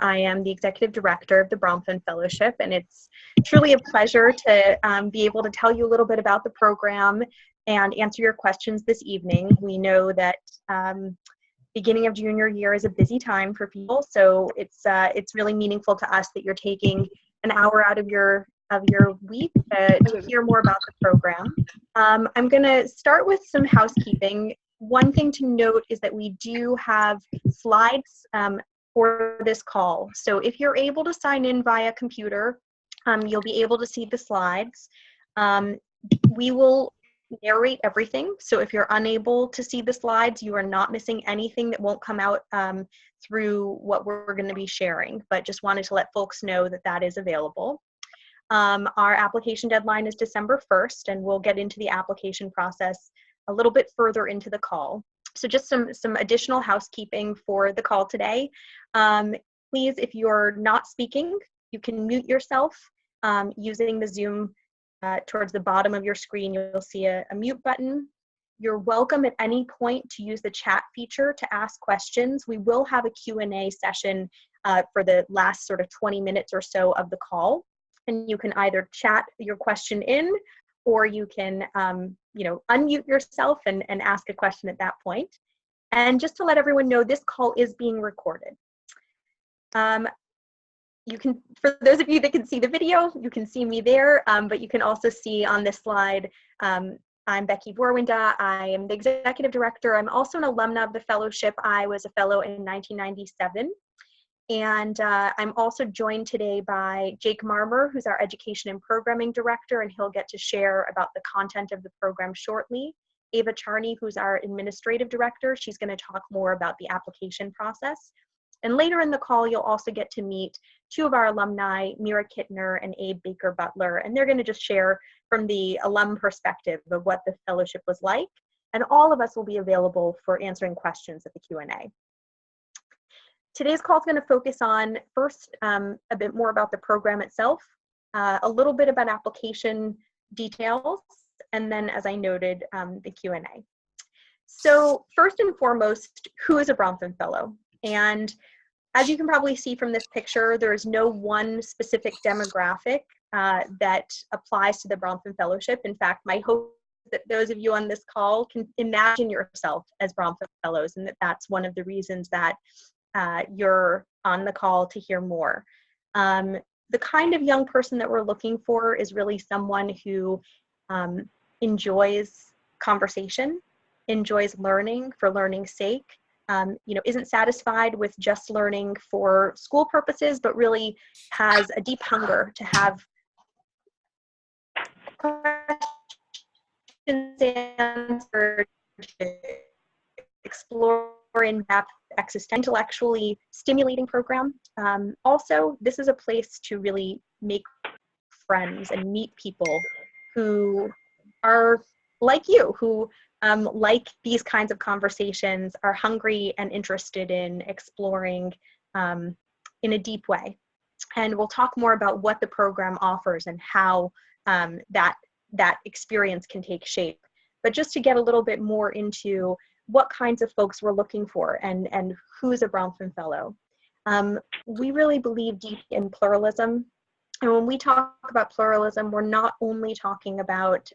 I am the Executive Director of the Bronfman Fellowship, and it's truly a pleasure to be able to tell you a little bit about the program and answer your questions this evening. We know that beginning of junior year is a busy time for people, so it's really meaningful to us that you're taking an hour out of your week to hear more about the program. I'm going to start with some housekeeping. One thing to note is that we do have slides for this call. So if you're able to sign in via computer, you'll be able to see the slides. We will narrate everything. So if you're unable to see the slides, you are not missing anything that won't come out through what we're going to be sharing, but just wanted to let folks know that that is available. Our application deadline is December 1st, and we'll get into the application process a little bit further into the call. So just some additional housekeeping for the call today. Please, if you're not speaking, you can mute yourself using the Zoom. Towards the bottom of your screen, you'll see a mute button. You're welcome at any point to use the chat feature to ask questions. We will have a Q&A session for the last sort of 20 minutes or so of the call. And you can either chat your question in, or you can unmute yourself and ask a question at that point. And just to let everyone know, this call is being recorded. You can, for those of you that can see the video, you can see me there, but you can also see on this slide, I'm Becky Borwinda. I am the Executive Director. I'm also an alumna of the fellowship. I was a fellow in 1997. And I'm also joined today by Jake Marmer, who's our Education and Programming Director, and he'll get to share about the content of the program shortly. Ava Charney, who's our Administrative Director, she's going to talk more about the application process. And later in the call, you'll also get to meet two of our alumni, Mira Kittner and Abe Baker Butler, and they're going to just share from the alum perspective of what the fellowship was like. And all of us will be available for answering questions at the Q&A. Today's call is going to focus on, first, a bit more about the program itself, a little bit about application details, and then, as I noted, the Q&A. So first and foremost, who is a Bronfman Fellow? And as you can probably see from this picture, there is no one specific demographic that applies to the Bronfman Fellowship. In fact, my hope is that those of you on this call can imagine yourself as Bronfman Fellows, and that's one of the reasons that you're on the call to hear more. The kind of young person that we're looking for is really someone who enjoys conversation, enjoys learning for learning's sake, isn't satisfied with just learning for school purposes, but really has a deep hunger to have questions answered, to explore in-depth, intellectually stimulating program. Also, this is a place to really make friends and meet people who are like you, who like these kinds of conversations, are hungry and interested in exploring in a deep way. And we'll talk more about what the program offers and how that experience can take shape. But just to get a little bit more into what kinds of folks we're looking for and who's a Bronfman Fellow. We really believe deep in pluralism. And when we talk about pluralism, we're not only talking about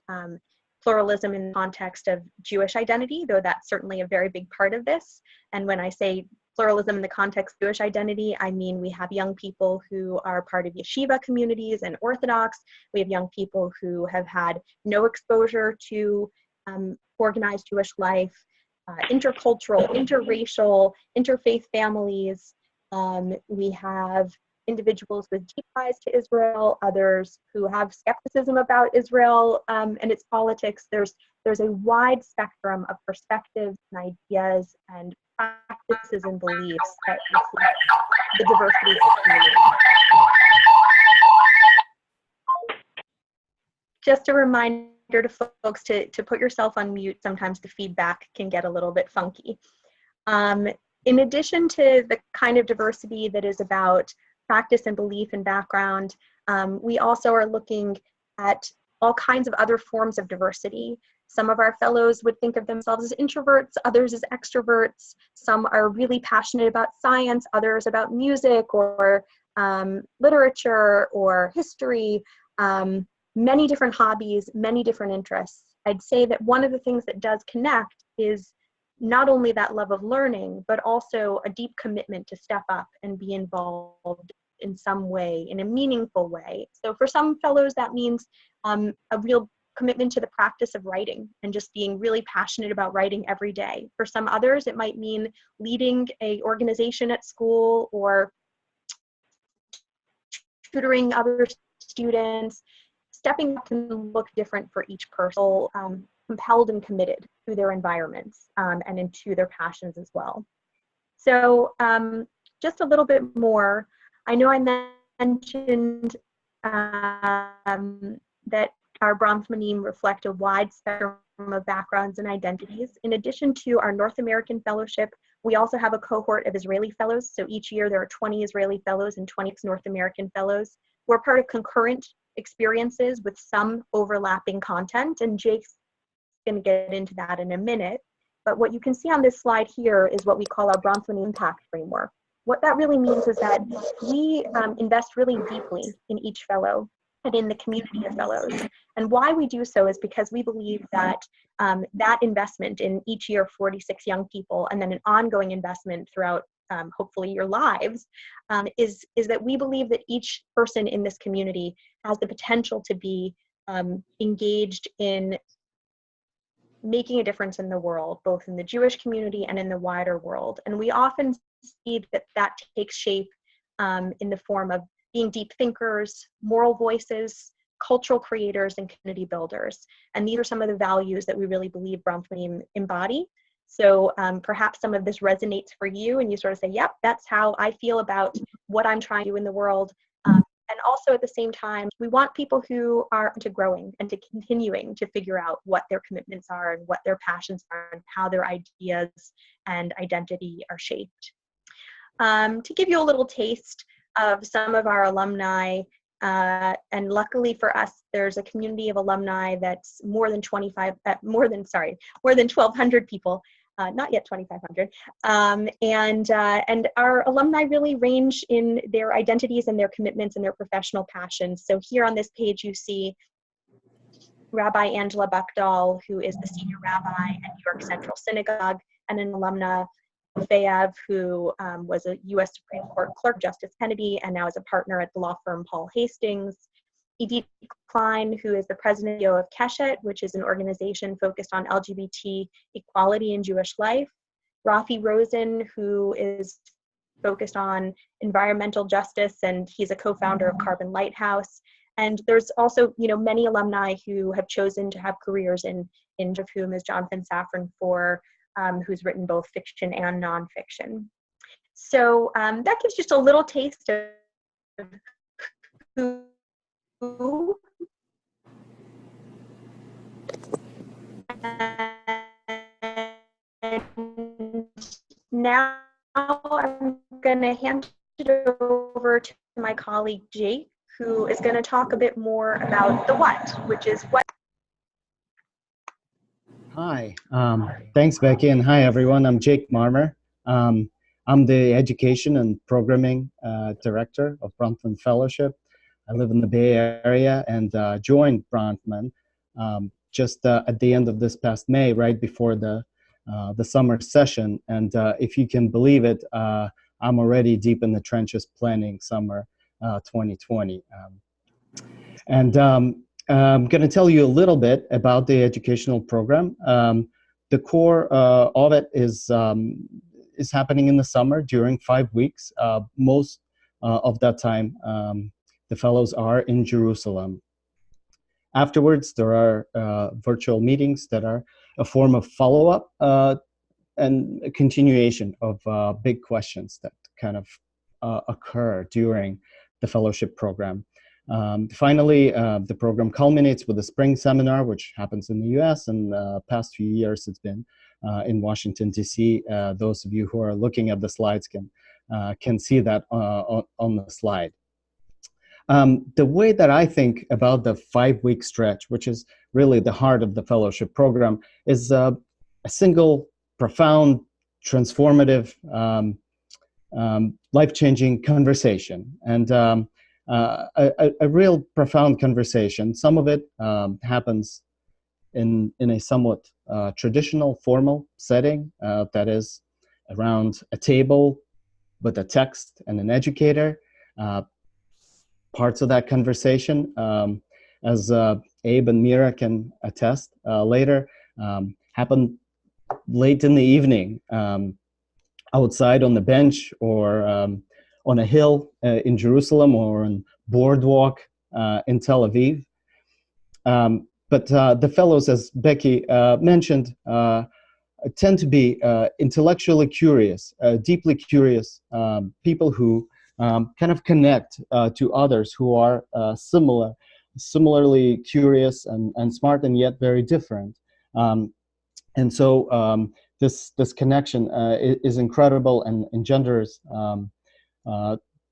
pluralism in the context of Jewish identity, though that's certainly a very big part of this. And when I say pluralism in the context of Jewish identity, I mean we have young people who are part of yeshiva communities and Orthodox. We have young people who have had no exposure to organized Jewish life, intercultural, interracial, interfaith families. We have individuals with deep ties to Israel, others who have skepticism about Israel and its politics. There's a wide spectrum of perspectives and ideas and practices and beliefs that reflect the diversity of the community. Just a reminder to folks to put yourself on mute. Sometimes the feedback can get a little bit funky. In addition to the kind of diversity that is about practice and belief and background, we also are looking at all kinds of other forms of diversity. Some of our fellows would think of themselves as introverts, others as extroverts. Some are really passionate about science, others about music or literature or history, many different hobbies, many different interests. I'd say that one of the things that does connect is not only that love of learning, but also a deep commitment to step up and be involved in some way, in a meaningful way. So for some fellows, that means a real commitment to the practice of writing and just being really passionate about writing every day. For some others, it might mean leading an organization at school or tutoring other students. Stepping up can look different for each person, compelled and committed to their environments and into their passions as well. So just a little bit more, I know I mentioned that our Bronfman reflect a wide spectrum of backgrounds and identities. In addition to our North American Fellowship, we also have a cohort of Israeli fellows. So each year there are 20 Israeli fellows and 20 North American fellows. We're part of concurrent experiences with some overlapping content, and Jake's going to get into that in a minute. But what you can see on this slide here is what we call our Bronfman Impact Framework. What that really means is that we invest really deeply in each fellow and in the community of fellows. And why we do so is because we believe that that investment in each year 46 young people and then an ongoing investment throughout hopefully your lives is that we believe that each person in this community has the potential to be engaged in making a difference in the world, both in the Jewish community and in the wider world. And we often see that that takes shape in the form of being deep thinkers, moral voices, cultural creators, and community builders. And these are some of the values that we really believe Bronfman embody. So perhaps some of this resonates for you and you sort of say, yep, that's how I feel about what I'm trying to do in the world. And also at the same time, we want people who are into growing and to continuing to figure out what their commitments are and what their passions are and how their ideas and identity are shaped. To give you a little taste of some of our alumni, and luckily for us, there's a community of alumni that's more than 1,200 people. Not yet 2,500, and our alumni really range in their identities and their commitments and their professional passions. So here on this page you see Rabbi Angela Buckdahl, who is the senior rabbi at New York Central Synagogue, and an alumna, Fayev, who was a U.S. Supreme Court Clerk, Justice Kennedy, and now is a partner at the law firm Paul Hastings. Edith Klein, who is the president of Keshet, which is an organization focused on LGBT equality in Jewish life. Rafi Rosen, who is focused on environmental justice, and he's a co-founder of Carbon Lighthouse. And there's also, many alumni who have chosen to have careers in of whom is Jonathan Safran Foer, who's written both fiction and nonfiction. So that gives just a little taste of who. And now I'm going to hand it over to my colleague Jake, who is going to talk a bit more about the what, which is what. Hi, thanks Becky, and hi everyone. I'm Jake Marmer. I'm the Education and Programming Director of Bronfman Fellowship. I live in the Bay Area and joined Bronfman just at the end of this past May, right before the summer session. And if you can believe it, I'm already deep in the trenches planning summer 2020. I'm going to tell you a little bit about the educational program. The core of it is happening in the summer during 5 weeks. Most of that time, the fellows are in Jerusalem. Afterwards, there are virtual meetings that are a form of follow-up and a continuation of big questions that kind of occur during the fellowship program. Finally, the program culminates with a spring seminar, which happens in the US, and past few years it's been in Washington, D.C. Those of you who are looking at the slides can see that on the slide. The way that I think about the 5-week stretch, which is really the heart of the fellowship program, is a single, profound, transformative, life-changing conversation, and a real profound conversation. Some of it happens in a somewhat traditional, formal setting, that is around a table with a text and an educator. Parts of that conversation, as Abe and Mira can attest later, happen late in the evening, outside on the bench, or on a hill in Jerusalem, or on boardwalk in Tel Aviv. But the fellows, as Becky mentioned, tend to be intellectually curious, deeply curious people who kind of connect to others who are similarly curious and smart, and yet very different. And so this connection is incredible and engenders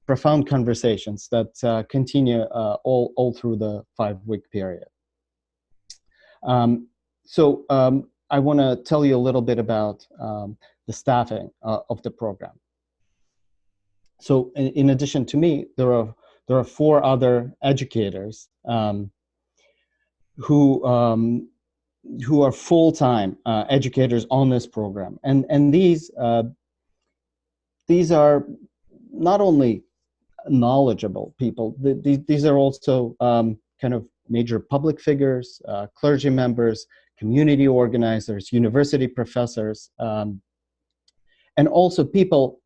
profound conversations that continue all through the 5-week period. So I want to tell you a little bit about the staffing of the program. So in addition to me, there are 4 other educators who are full-time educators on this program, and these are not only knowledgeable people. These are also kind of major public figures, clergy members, community organizers, university professors, and also people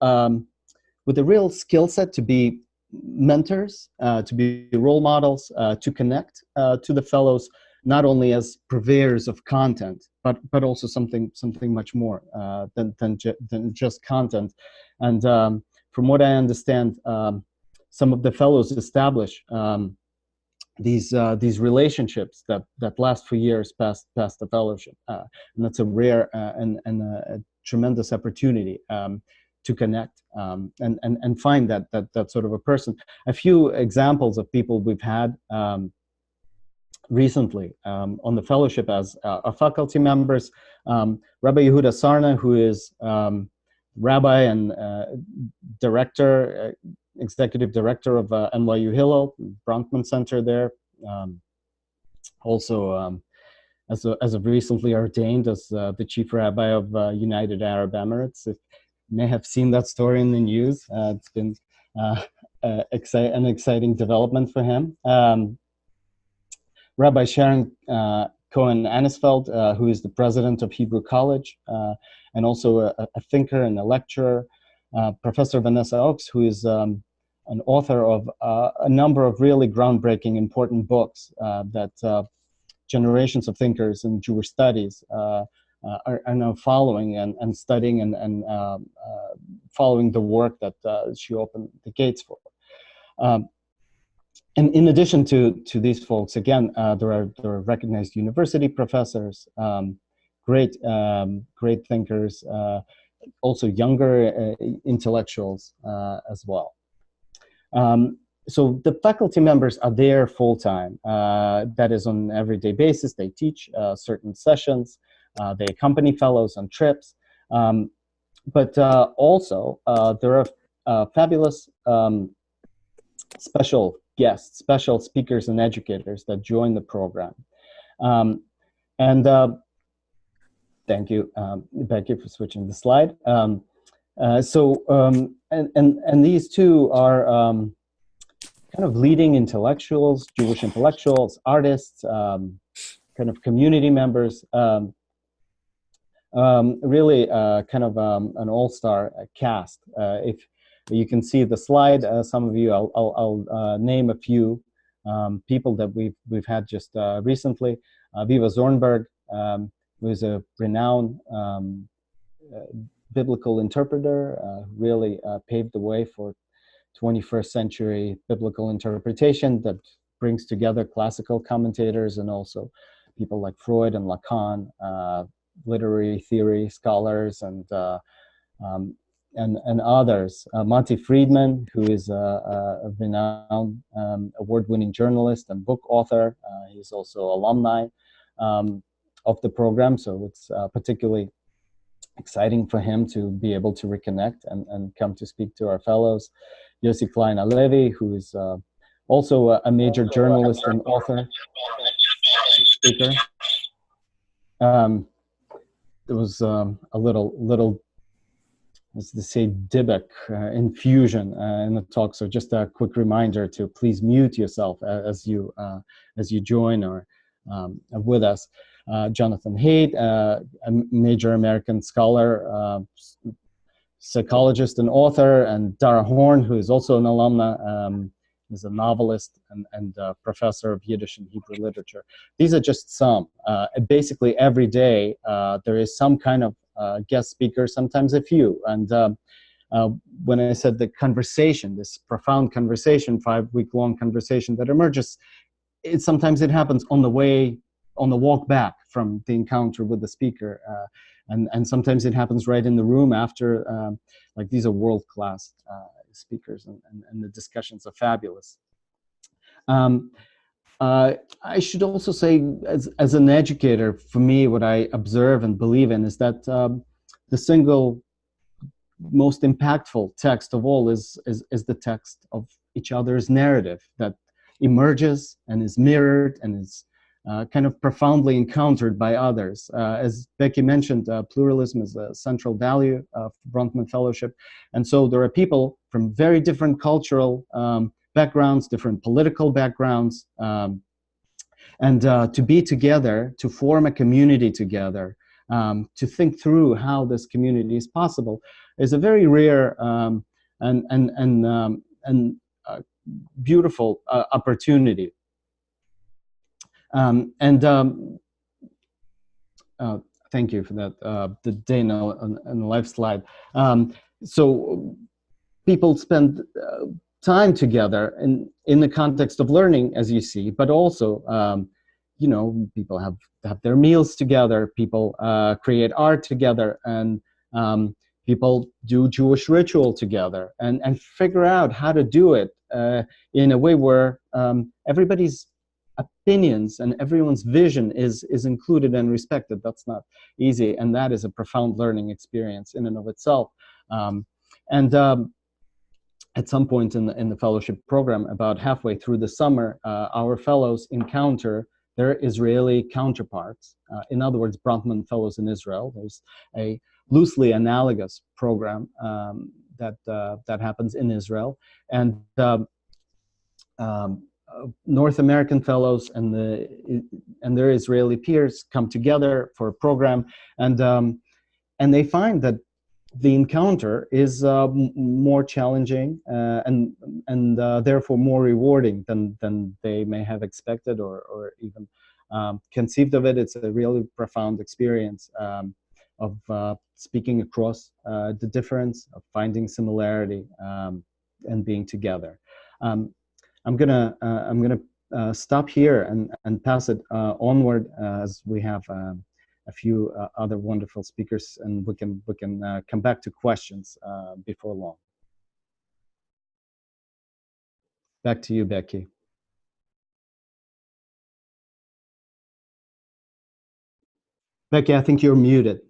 with a real skill set to be mentors, to be role models, to connect to the fellows, not only as purveyors of content, but also something much more than just content. And from what I understand, some of the fellows establish these relationships that last for years past the fellowship, and that's a rare and a tremendous opportunity to connect and find that sort of a person. A few examples of people we've had recently on the fellowship as our faculty members: Rabbi Yehuda Sarna, who is rabbi and director, executive director of NYU Hillel, Bronfman Center there. Also, as of recently ordained as the chief rabbi of United Arab Emirates. You may have seen that story in the news. It's been an exciting development for him. Rabbi Sharon Cohen Anisfeld, who is the president of Hebrew College, and also a thinker and a lecturer. Professor Vanessa Oaks, who is an author of a number of really groundbreaking, important books that generations of thinkers in Jewish studies are now following and studying and following the work that she opened the gates for. And in addition to these folks, again, there are recognized university professors, great thinkers, also younger intellectuals as well. So the faculty members are there full-time. That is on an everyday basis. They teach certain sessions. They accompany fellows on trips. But also, there are fabulous special guests, special speakers and educators that join the program. Thank you, Becky, for switching the slide. And these two are kind of leading intellectuals, Jewish intellectuals, artists, kind of community members, really kind of an all-star cast. If you can see the slide, some of you, I'll name a few people that we've had just recently. Viva Zornberg, who is a renowned biblical interpreter, really paved the way for 21st century biblical interpretation that brings together classical commentators and also people like Freud and Lacan, literary theory scholars, and and others. Monty Friedman, who is a renowned award-winning journalist and book author. He's also alumni of the program, so it's particularly exciting for him to be able to reconnect and come to speak to our fellows. Yossi Klein Alevi, who is also a major journalist and author, speaker. There was a little, as they say, Dybbuk infusion in the talk. So just a quick reminder to please mute yourself as you join or with us. Jonathan Haidt, a major American scholar, psychologist and author, and Dara Horn, who is also an alumna, is a novelist and professor of Yiddish and Hebrew literature. These are just some. Basically, every day there is some kind of guest speaker, sometimes a few. And when I said the conversation, this profound conversation, 5-week-long conversation that emerges, sometimes it happens on the walk back from the encounter with the speaker. And sometimes it happens right in the room after, like these are world-class speakers, and the discussions are fabulous. I should also say, as an educator, for me, what I observe and believe in is that the single most impactful text of all is the text of each other's narrative that emerges and is mirrored and is kind of profoundly encountered by others. As Becky mentioned, pluralism is a central value of Bronfman Fellowship. And so there are people from very different cultural backgrounds, different political backgrounds, and to be together, to form a community together, to think through how this community is possible is a very rare and beautiful opportunity. Thank you for that, the day in the life slide. So people spend time together in the context of learning, as you see, but also, you know, people have their meals together, people create art together, and people do Jewish ritual together, and figure out how to do it in a way where everybody's opinions and everyone's vision is included and respected. That's not easy, and that is a profound learning experience in and of itself. At some point in the fellowship program, about halfway through the summer, our fellows encounter their Israeli counterparts. In other words, Bronfman Fellows in Israel. There's a loosely analogous program that happens in Israel, and North American fellows and their Israeli peers come together for a program, and they find that the encounter is more challenging and therefore more rewarding than they may have expected or even conceived of it. It's a really profound experience of speaking across the difference, of finding similarity, and being together. I'm gonna stop here and pass it onward as we have a few other wonderful speakers, and we can come back to questions before long. Back to you, Becky. Becky, I think you're muted.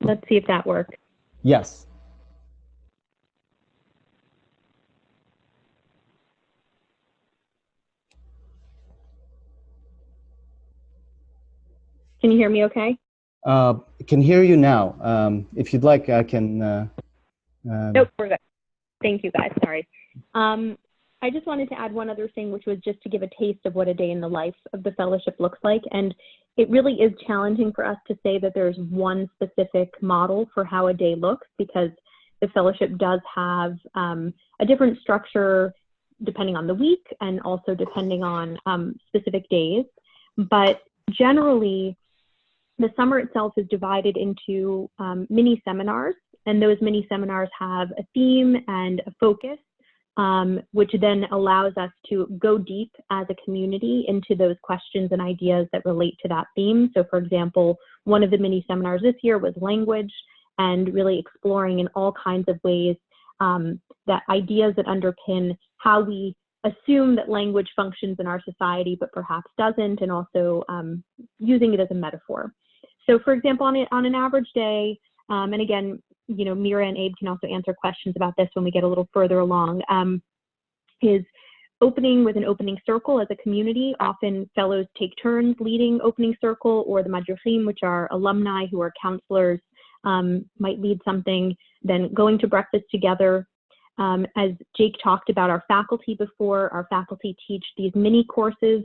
Let's see if that works. Yes. Can you hear me okay? Can hear you now. If you'd like, I can... Nope, we're good. Thank you, guys. Sorry. I just wanted to add one other thing, which was just to give a taste of what a day in the life of the fellowship looks like. And it really is challenging for us to say that there's one specific model for how a day looks, because the fellowship does have a different structure depending on the week and also depending on specific days. But generally, the summer itself is divided into mini seminars, and those mini seminars have a theme and a focus which then allows us to go deep as a community into those questions and ideas that relate to that theme. So for example, one of the mini seminars this year was language, and really exploring in all kinds of ways that ideas that underpin how we assume that language functions in our society, but perhaps doesn't, and also using it as a metaphor. So for example, on an average day, and again, you know, Mira and Abe can also answer questions about this when we get a little further along, is opening with an opening circle as a community. Often fellows take turns leading opening circle, or the madruchim, which are alumni who are counselors, might lead something, then going to breakfast together. As Jake talked about our faculty before, our faculty teach these mini courses,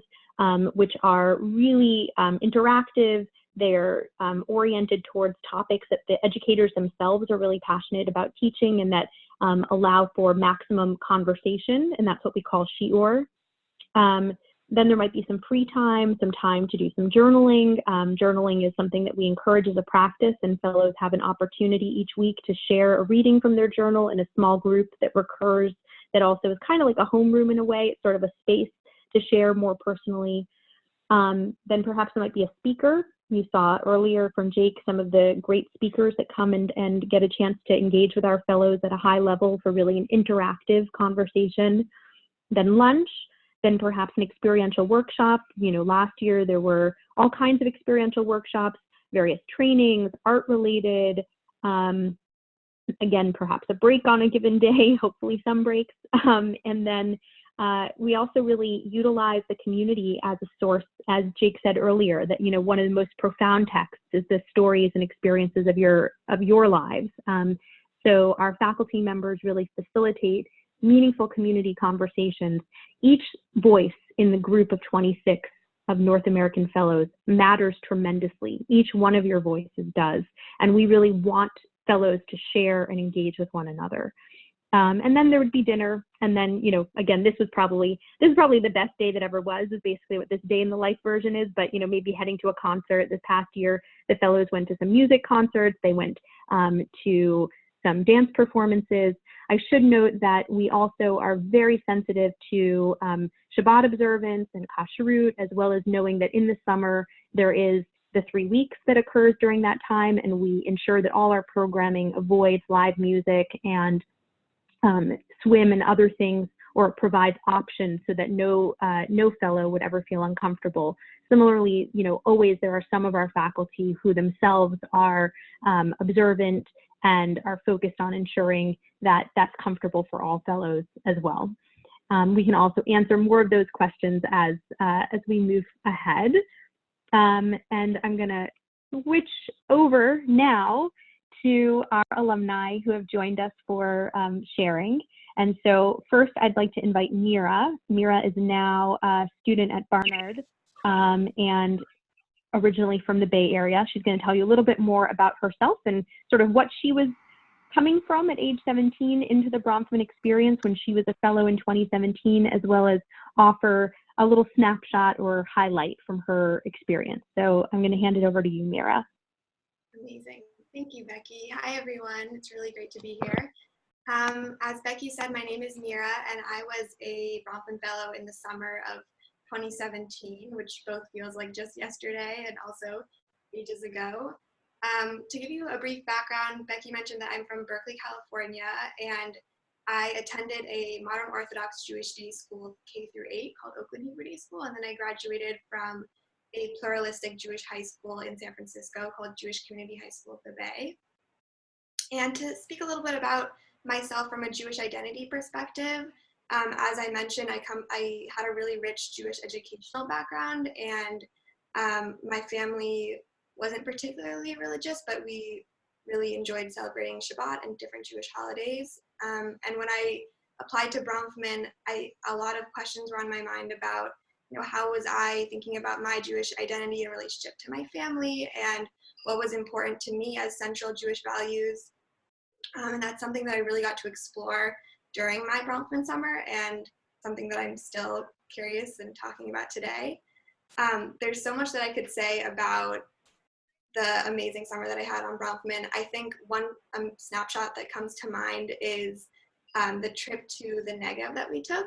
which are really interactive. They're oriented towards topics that the educators themselves are really passionate about teaching, and that allow for maximum conversation, and that's what we call shiur. Then there might be some free time, some time to do some journaling. Journaling is something that we encourage as a practice, and fellows have an opportunity each week to share a reading from their journal in a small group that recurs, that also is kind of like a homeroom in a way. It's sort of a space to share more personally. Then perhaps there might be a speaker. You saw earlier from Jake some of the great speakers that come and get a chance to engage with our fellows at a high level for really an interactive conversation. Then lunch. Then perhaps an experiential workshop. You know, last year there were all kinds of experiential workshops, various trainings, art related. Again, perhaps a break on a given day, hopefully some breaks. And then we also really utilize the community as a source, as Jake said earlier, that, you know, one of the most profound texts is the stories and experiences of your lives. So our faculty members really facilitate meaningful community conversations. Each voice in the group of 26 of North American Fellows matters tremendously. Each one of your voices does. And we really want fellows to share and engage with one another. And then there would be dinner. And then, you know, again, this is probably the best day that ever was, is basically what this day in the life version is. But, you know, maybe heading to a concert. This past year, the fellows went to some music concerts. They went to some dance performances. I should note that we also are very sensitive to Shabbat observance and kashrut, as well as knowing that in the summer there is the 3 weeks that occurs during that time, and we ensure that all our programming avoids live music and swim and other things, or provides options so that no fellow would ever feel uncomfortable. Similarly, you know, always there are some of our faculty who themselves are observant and are focused on ensuring that that's comfortable for all fellows as well. We can also answer more of those questions as we move ahead. And I'm gonna switch over now to our alumni who have joined us for sharing. And so first I'd like to invite Mira. Mira is now a student at Barnard and originally from the Bay Area. She's going to tell you a little bit more about herself and sort of what she was coming from at age 17 into the Bronfman experience when she was a fellow in 2017, as well as offer a little snapshot or highlight from her experience. So I'm going to hand it over to you, Mira. Amazing. Thank you, Becky. Hi, everyone. It's really great to be here. As Becky said, my name is Mira, and I was a Bronfman Fellow in the summer of 2017, which both feels like just yesterday and also ages ago. To give you a brief background, Becky mentioned that I'm from Berkeley, California, and I attended a modern Orthodox Jewish day school K through 8 called Oakland Hebrew Day School, and then I graduated from a pluralistic Jewish high school in San Francisco called Jewish Community High School of the Bay. And to speak a little bit about myself from a Jewish identity perspective, as I mentioned, I had a really rich Jewish educational background, and my family wasn't particularly religious, but we really enjoyed celebrating Shabbat and different Jewish holidays. And when I applied to Bronfman, a lot of questions were on my mind about, you know, how was I thinking about my Jewish identity in relationship to my family, and what was important to me as central Jewish values. And that's something that I really got to explore during my Bronfman summer, and something that I'm still curious and talking about today. There's so much that I could say about the amazing summer that I had on Bronfman. I think one snapshot that comes to mind is the trip to the Negev that we took.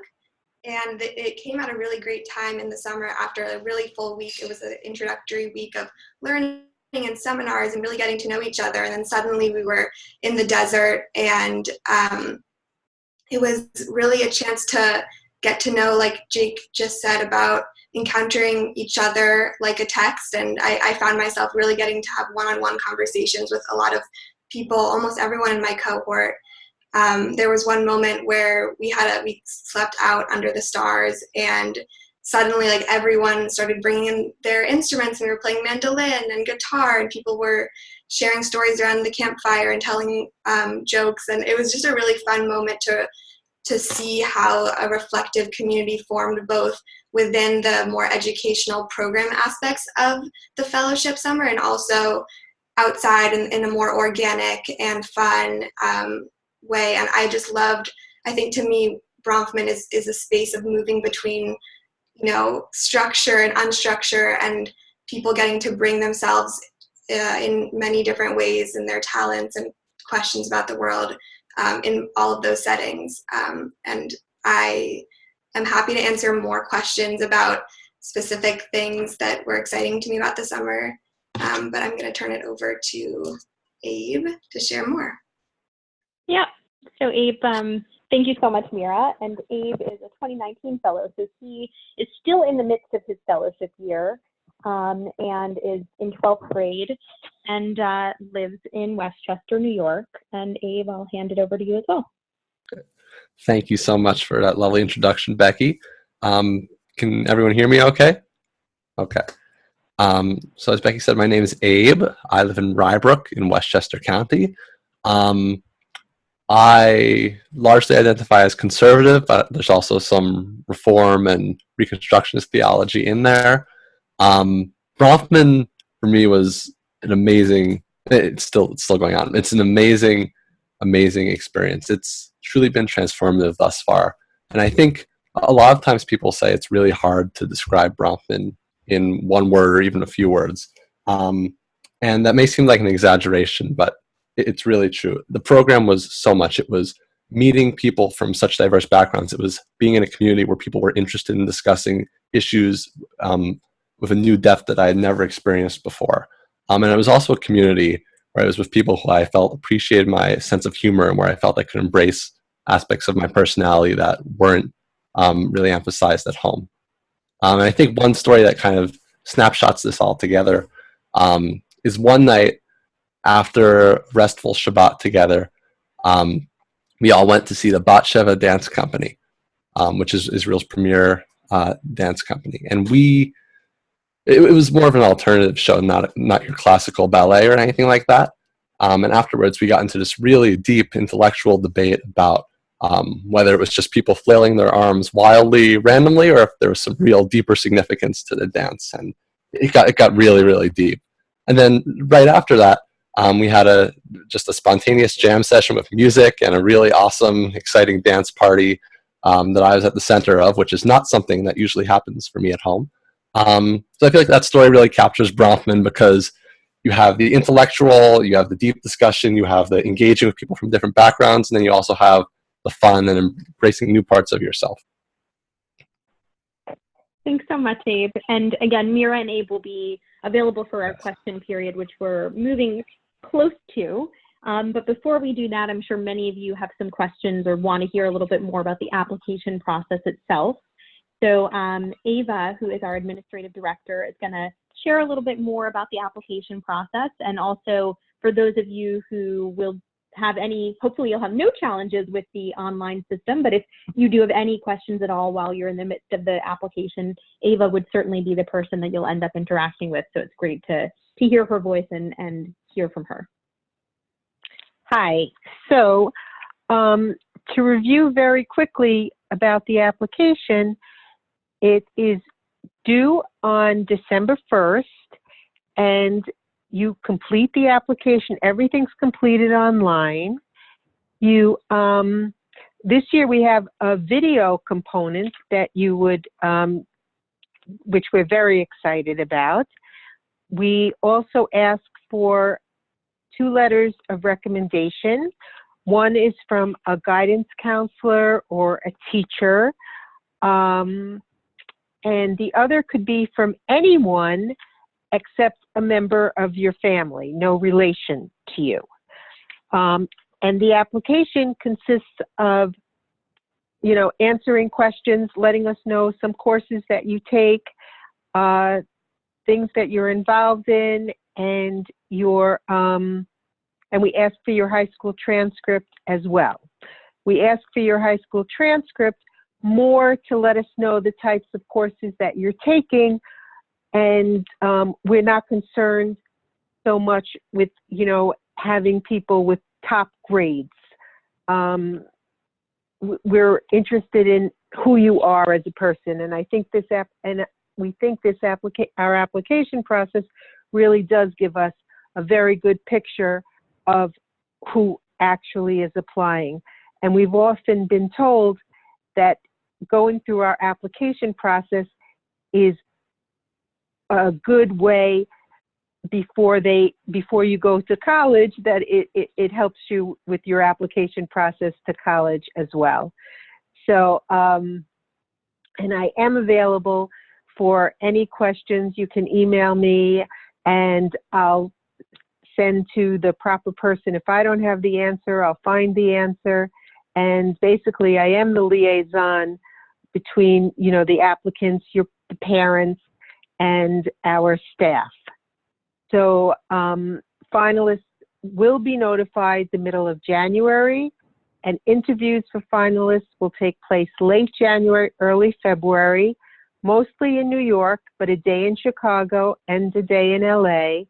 And it came at a really great time in the summer after a really full week. It was an introductory week of learning and seminars and really getting to know each other. And then suddenly we were in the desert, and it was really a chance to get to know, like Jake just said, about encountering each other like a text. And I found myself really getting to have one-on-one conversations with a lot of people, almost everyone in my cohort. There was one moment where we slept out under the stars, and suddenly like everyone started bringing in their instruments, and we were playing mandolin and guitar, and people were sharing stories around the campfire and telling jokes. And it was just a really fun moment to see how a reflective community formed both within the more educational program aspects of the fellowship summer, and also outside in a more organic and fun way. And I just loved, I think to me, Bronfman is a space of moving between, structure and unstructure, and people getting to bring themselves in many different ways, and their talents and questions about the world in all of those settings. And I am happy to answer more questions about specific things that were exciting to me about the summer. But I'm going to turn it over to Abe to share more. Yeah. So Abe, thank you so much, Mira. And Abe is a 2019 fellow, so he is still in the midst of his fellowship year, and is in 12th grade, and lives in Westchester, New York. And Abe, I'll hand it over to you as well. Thank you so much for that lovely introduction, Becky. Can everyone hear me okay? Okay. So as Becky said, my name is Abe. I live in Rybrook in Westchester County. I largely identify as conservative, but there's also some reform and reconstructionist theology in there. Bronfman for me was an amazing, it's still going on. It's an amazing experience. It's truly been transformative thus far. And I think a lot of times people say it's really hard to describe Bronfman in one word or even a few words. And that may seem like an exaggeration, but it's really true. The program was so much. It was meeting people from such diverse backgrounds. It was being in a community where people were interested in discussing issues with a new depth that I had never experienced before. And it was also a community where I was with people who I felt appreciated my sense of humor, and where I felt I could embrace aspects of my personality that weren't really emphasized at home. And I think one story that kind of snapshots this all together is one night after restful Shabbat together, we all went to see the Bat Sheva Dance Company, which is Israel's premier dance company. And it was more of an alternative show, not your classical ballet or anything like that. And afterwards, we got into this really deep intellectual debate about whether it was just people flailing their arms wildly, randomly, or if there was some real deeper significance to the dance. And it got really, really deep. And then right after that, we had just a spontaneous jam session with music and a really awesome, exciting dance party that I was at the center of, which is not something that usually happens for me at home. So I feel like that story really captures Bronfman, because you have the intellectual, you have the deep discussion, you have the engaging with people from different backgrounds, and then you also have the fun and embracing new parts of yourself. Thanks so much, Abe. And again, Mira and Abe will be available for our question period, which we're moving close to. But before we do that, I'm sure many of you have some questions or want to hear a little bit more about the application process itself. So Ava, who is our administrative director, is going to share a little bit more about the application process. And also for those of you who will have any, hopefully you'll have no challenges with the online system, but if you do have any questions at all while you're in the midst of the application, Ava would certainly be the person that you'll end up interacting with. So it's great to hear her voice and hear from her. Hi. So to review very quickly about the application, it is due on December 1st, and you complete the application. Everything's completed online. You this year we have a video component that you would, which we're very excited about. We also ask for 2 letters of recommendation. One is from a guidance counselor or a teacher, and the other could be from anyone except a member of your family, no relation to you. And the application consists of, you know, answering questions, letting us know some courses that you take, things that you're involved in, and your and we ask for your high school transcript as well. We ask for your high school transcript more to let us know the types of courses that you're taking, and we're not concerned so much with, you know, having people with top grades. We're interested in who you are as a person, and I think this our application process really does give us a very good picture of who actually is applying. And we've often been told that going through our application process is a good way before you go to college, that it helps you with your application process to college as well. So, and I am available for any questions. You can email me and I'll send to the proper person. If I don't have the answer, I'll find the answer. And basically, I am the liaison between, you know, the applicants, the parents, and our staff. So finalists will be notified the middle of January, and interviews for finalists will take place late January, early February, mostly in New York, but a day in Chicago and a day in LA.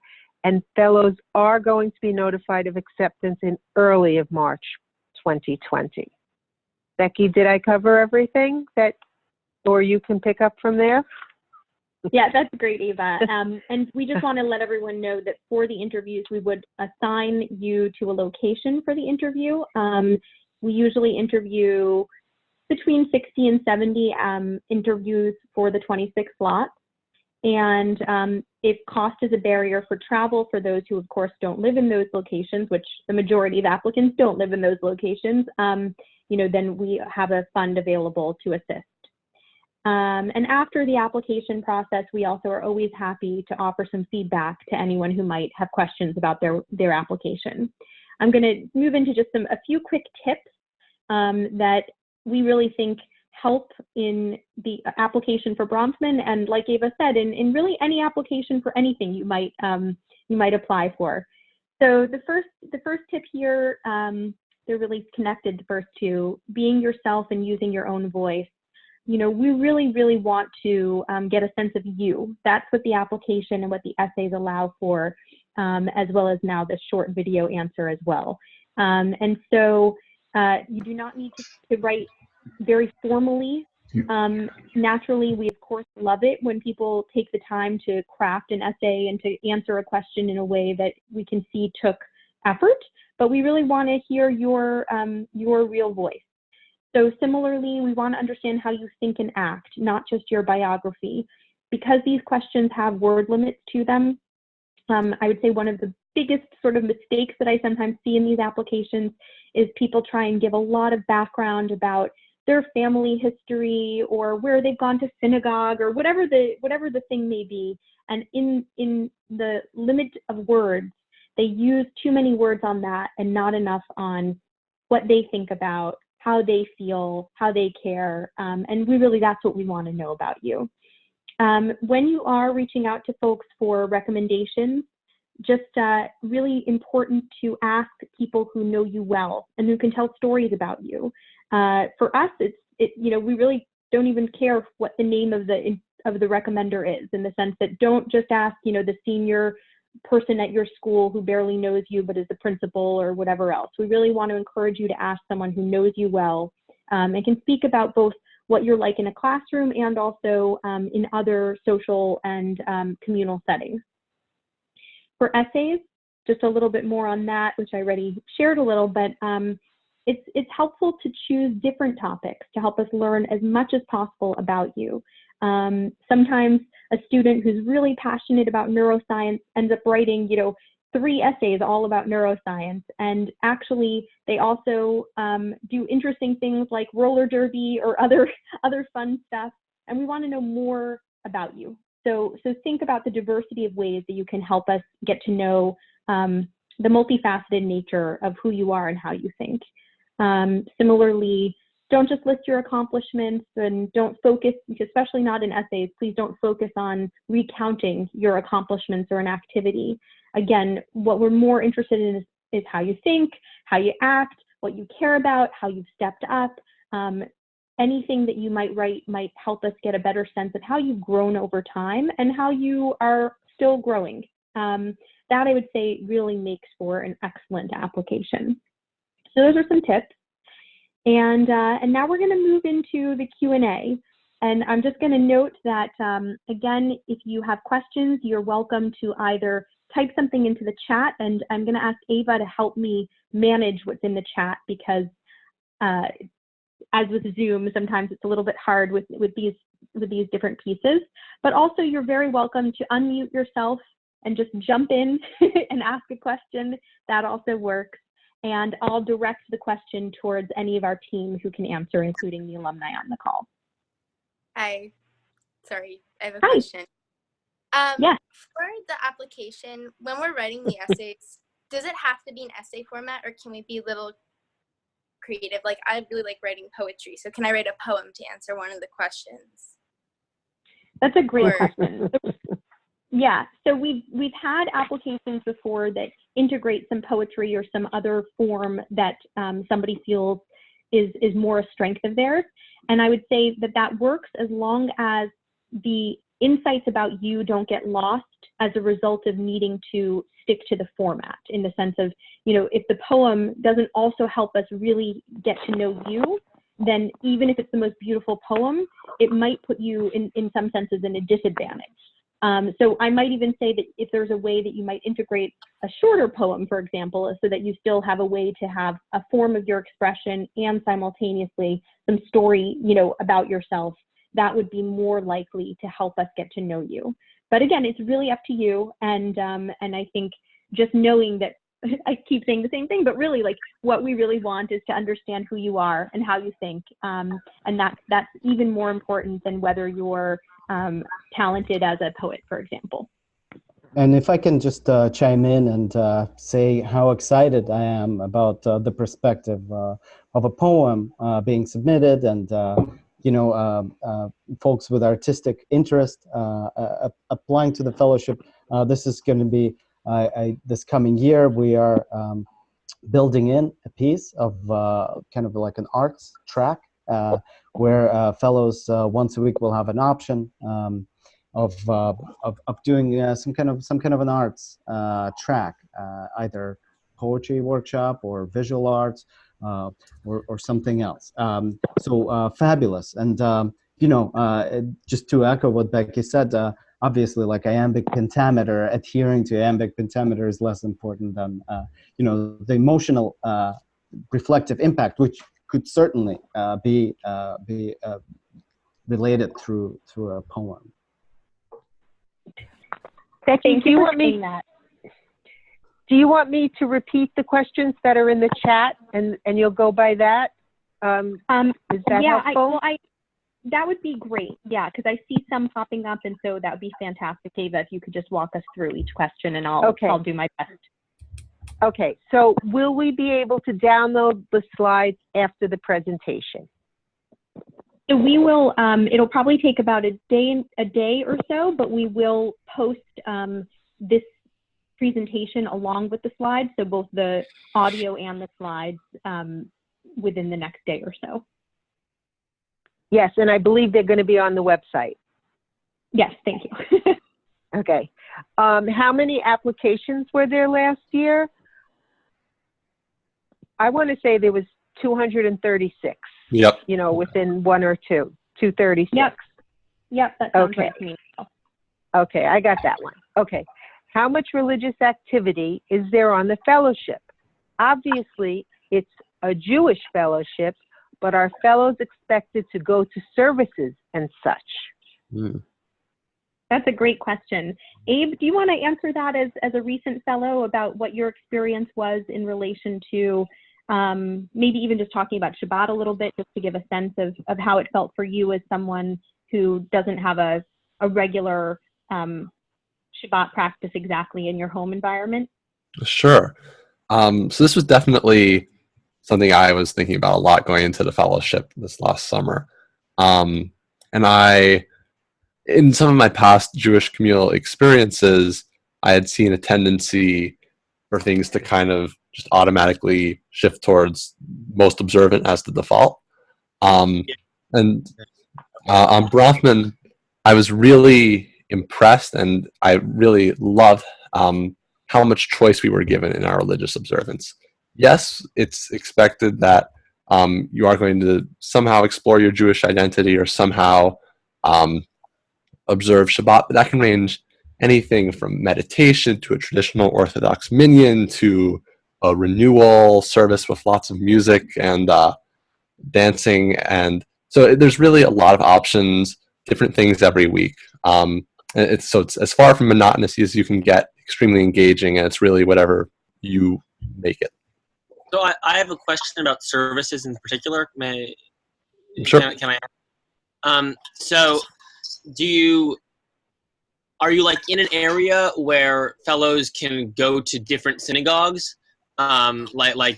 And fellows are going to be notified of acceptance in early of March 2020. Becky, did I cover everything or you can pick up from there? Yeah, that's great, Ava. And we just want to let everyone know that for the interviews, we would assign you to a location for the interview. We usually interview between 60 and 70 interviews for the 26 slots. And if cost is a barrier for travel for those who, of course, don't live in those locations, which the majority of applicants don't live in those locations, you know, then we have a fund available to assist. And after the application process, we also are always happy to offer some feedback to anyone who might have questions about their application. I'm going to move into just a few quick tips that we really think help in the application for Bronfman, and like Ava said, in really any application for anything you might apply for. So the first tip here, they're really connected first to being yourself and using your own voice. You know, we really, really want to get a sense of you. That's what the application and what the essays allow for, as well as now the short video answer as well. And so you do not need to write very formally. Naturally, we of course love it when people take the time to craft an essay and to answer a question in a way that we can see took effort, but we really want to hear your real voice. So similarly, we want to understand how you think and act, not just your biography. Because these questions have word limits to them, I would say one of the biggest sort of mistakes that I sometimes see in these applications is people try and give a lot of background about their family history or where they've gone to synagogue or whatever the thing may be. And in the limit of words, they use too many words on that and not enough on what they think about, how they feel, how they care, and that's what we want to know about you. When you are reaching out to folks for recommendations, just really important to ask people who know you well and who can tell stories about you. For us, you know, we really don't even care what the name of the recommender is, in the sense that don't just ask, you know, the senior person at your school who barely knows you but is the principal or whatever else. We really want to encourage you to ask someone who knows you well and can speak about both what you're like in a classroom and also in other social and communal settings. For essays, just a little bit more on that, which I already shared a little, but it's helpful to choose different topics to help us learn as much as possible about you. Sometimes a student who's really passionate about neuroscience ends up writing, you know, 3 essays all about neuroscience. And actually, they also do interesting things like roller derby or other fun stuff. And we want to know more about you. So think about the diversity of ways that you can help us get to know the multifaceted nature of who you are and how you think. Similarly, don't just list your accomplishments, and don't focus, especially not in essays, please don't focus on recounting your accomplishments or an activity. Again, what we're more interested in is how you think, how you act, what you care about, how you've stepped up. Anything that you might write might help us get a better sense of how you've grown over time and how you are still growing. That, I would say, really makes for an excellent application. So those are some tips. And now we're going to move into the Q&A. And I'm just going to note that, again, if you have questions, you're welcome to either type something into the chat, and I'm going to ask Ava to help me manage what's in the chat, because as with Zoom, sometimes it's a little bit hard with these different pieces. But also, you're very welcome to unmute yourself and just jump in and ask a question. That also works. And I'll direct the question towards any of our team who can answer, including the alumni on the call. Hi. Sorry, I have a Hi. question. Yeah. For the application, when we're writing the essays, does it have to be an essay format, or can we be a little creative? Like, I really like writing poetry, so can I write a poem to answer one of the questions? That's a great question. Yeah, so we've had applications before that integrate some poetry or some other form that somebody feels is more a strength of theirs. And I would say that works as long as the insights about you don't get lost as a result of needing to stick to the format, in the sense of, if the poem doesn't also help us really get to know you, then even if it's the most beautiful poem, it might put you in some senses in a disadvantage. So I might even say that if there's a way that you might integrate a shorter poem, for example, so that you still have a way to have a form of your expression and simultaneously some story, about yourself, that would be more likely to help us get to know you. But again, it's really up to you. And I think just knowing that, I keep saying the same thing, but really, like, what we really want is to understand who you are and how you think. And that's even more important than whether you're talented as a poet, for example. And if I can just chime in and say how excited I am about the perspective of a poem being submitted, and folks with artistic interest applying to the fellowship. This is going to be this coming year. We are building in a piece of kind of like an arts track where fellows once a week will have an option of doing some kind of an arts track, either poetry workshop or visual arts or something else. So fabulous. And just to echo what Becky said, obviously, like, iambic pentameter, adhering to iambic pentameter is less important than the emotional reflective impact, which could certainly be related through a poem. Becky, do you want me? That. Do you want me to repeat the questions that are in the chat, and you'll go by that? Is that helpful? That would be great. Yeah, because I see some popping up, and so that would be fantastic, Ava, if you could just walk us through each question, and I'll do my best. Okay, so will we be able to download the slides after the presentation? So we will, it'll probably take about a day or so, but we will post this presentation along with the slides, so both the audio and the slides within the next day or so. Yes, and I believe they're going to be on the website. Yes, thank you. Okay. How many applications were there last year? I want to say there was 236. Yep. Within one or two. 236. Yep, that sounds right to me. Okay, I got that one. Okay. How much religious activity is there on the fellowship? Obviously, it's a Jewish fellowship, but are fellows expected to go to services and such? That's a great question. Abe, do you want to answer that as a recent fellow about what your experience was in relation to maybe even just talking about Shabbat a little bit, just to give a sense of how it felt for you as someone who doesn't have a regular Shabbat practice exactly in your home environment? Sure. So this was definitely something I was thinking about a lot going into the fellowship this last summer. And in some of my past Jewish communal experiences, I had seen a tendency for things to kind of just automatically shift towards most observant as the default. And on Bronfman, I was really impressed, and I really loved how much choice we were given in our religious observance. Yes, it's expected that you are going to somehow explore your Jewish identity or somehow observe Shabbat, but that can range anything from meditation to a traditional Orthodox minyan to a renewal service with lots of music and dancing. And so there's really a lot of options, different things every week. It's as far from monotonous as you can get, extremely engaging, and it's really whatever you make it. So I have a question about services in particular. Sure. Can I? So are you like in an area where fellows can go to different synagogues? Like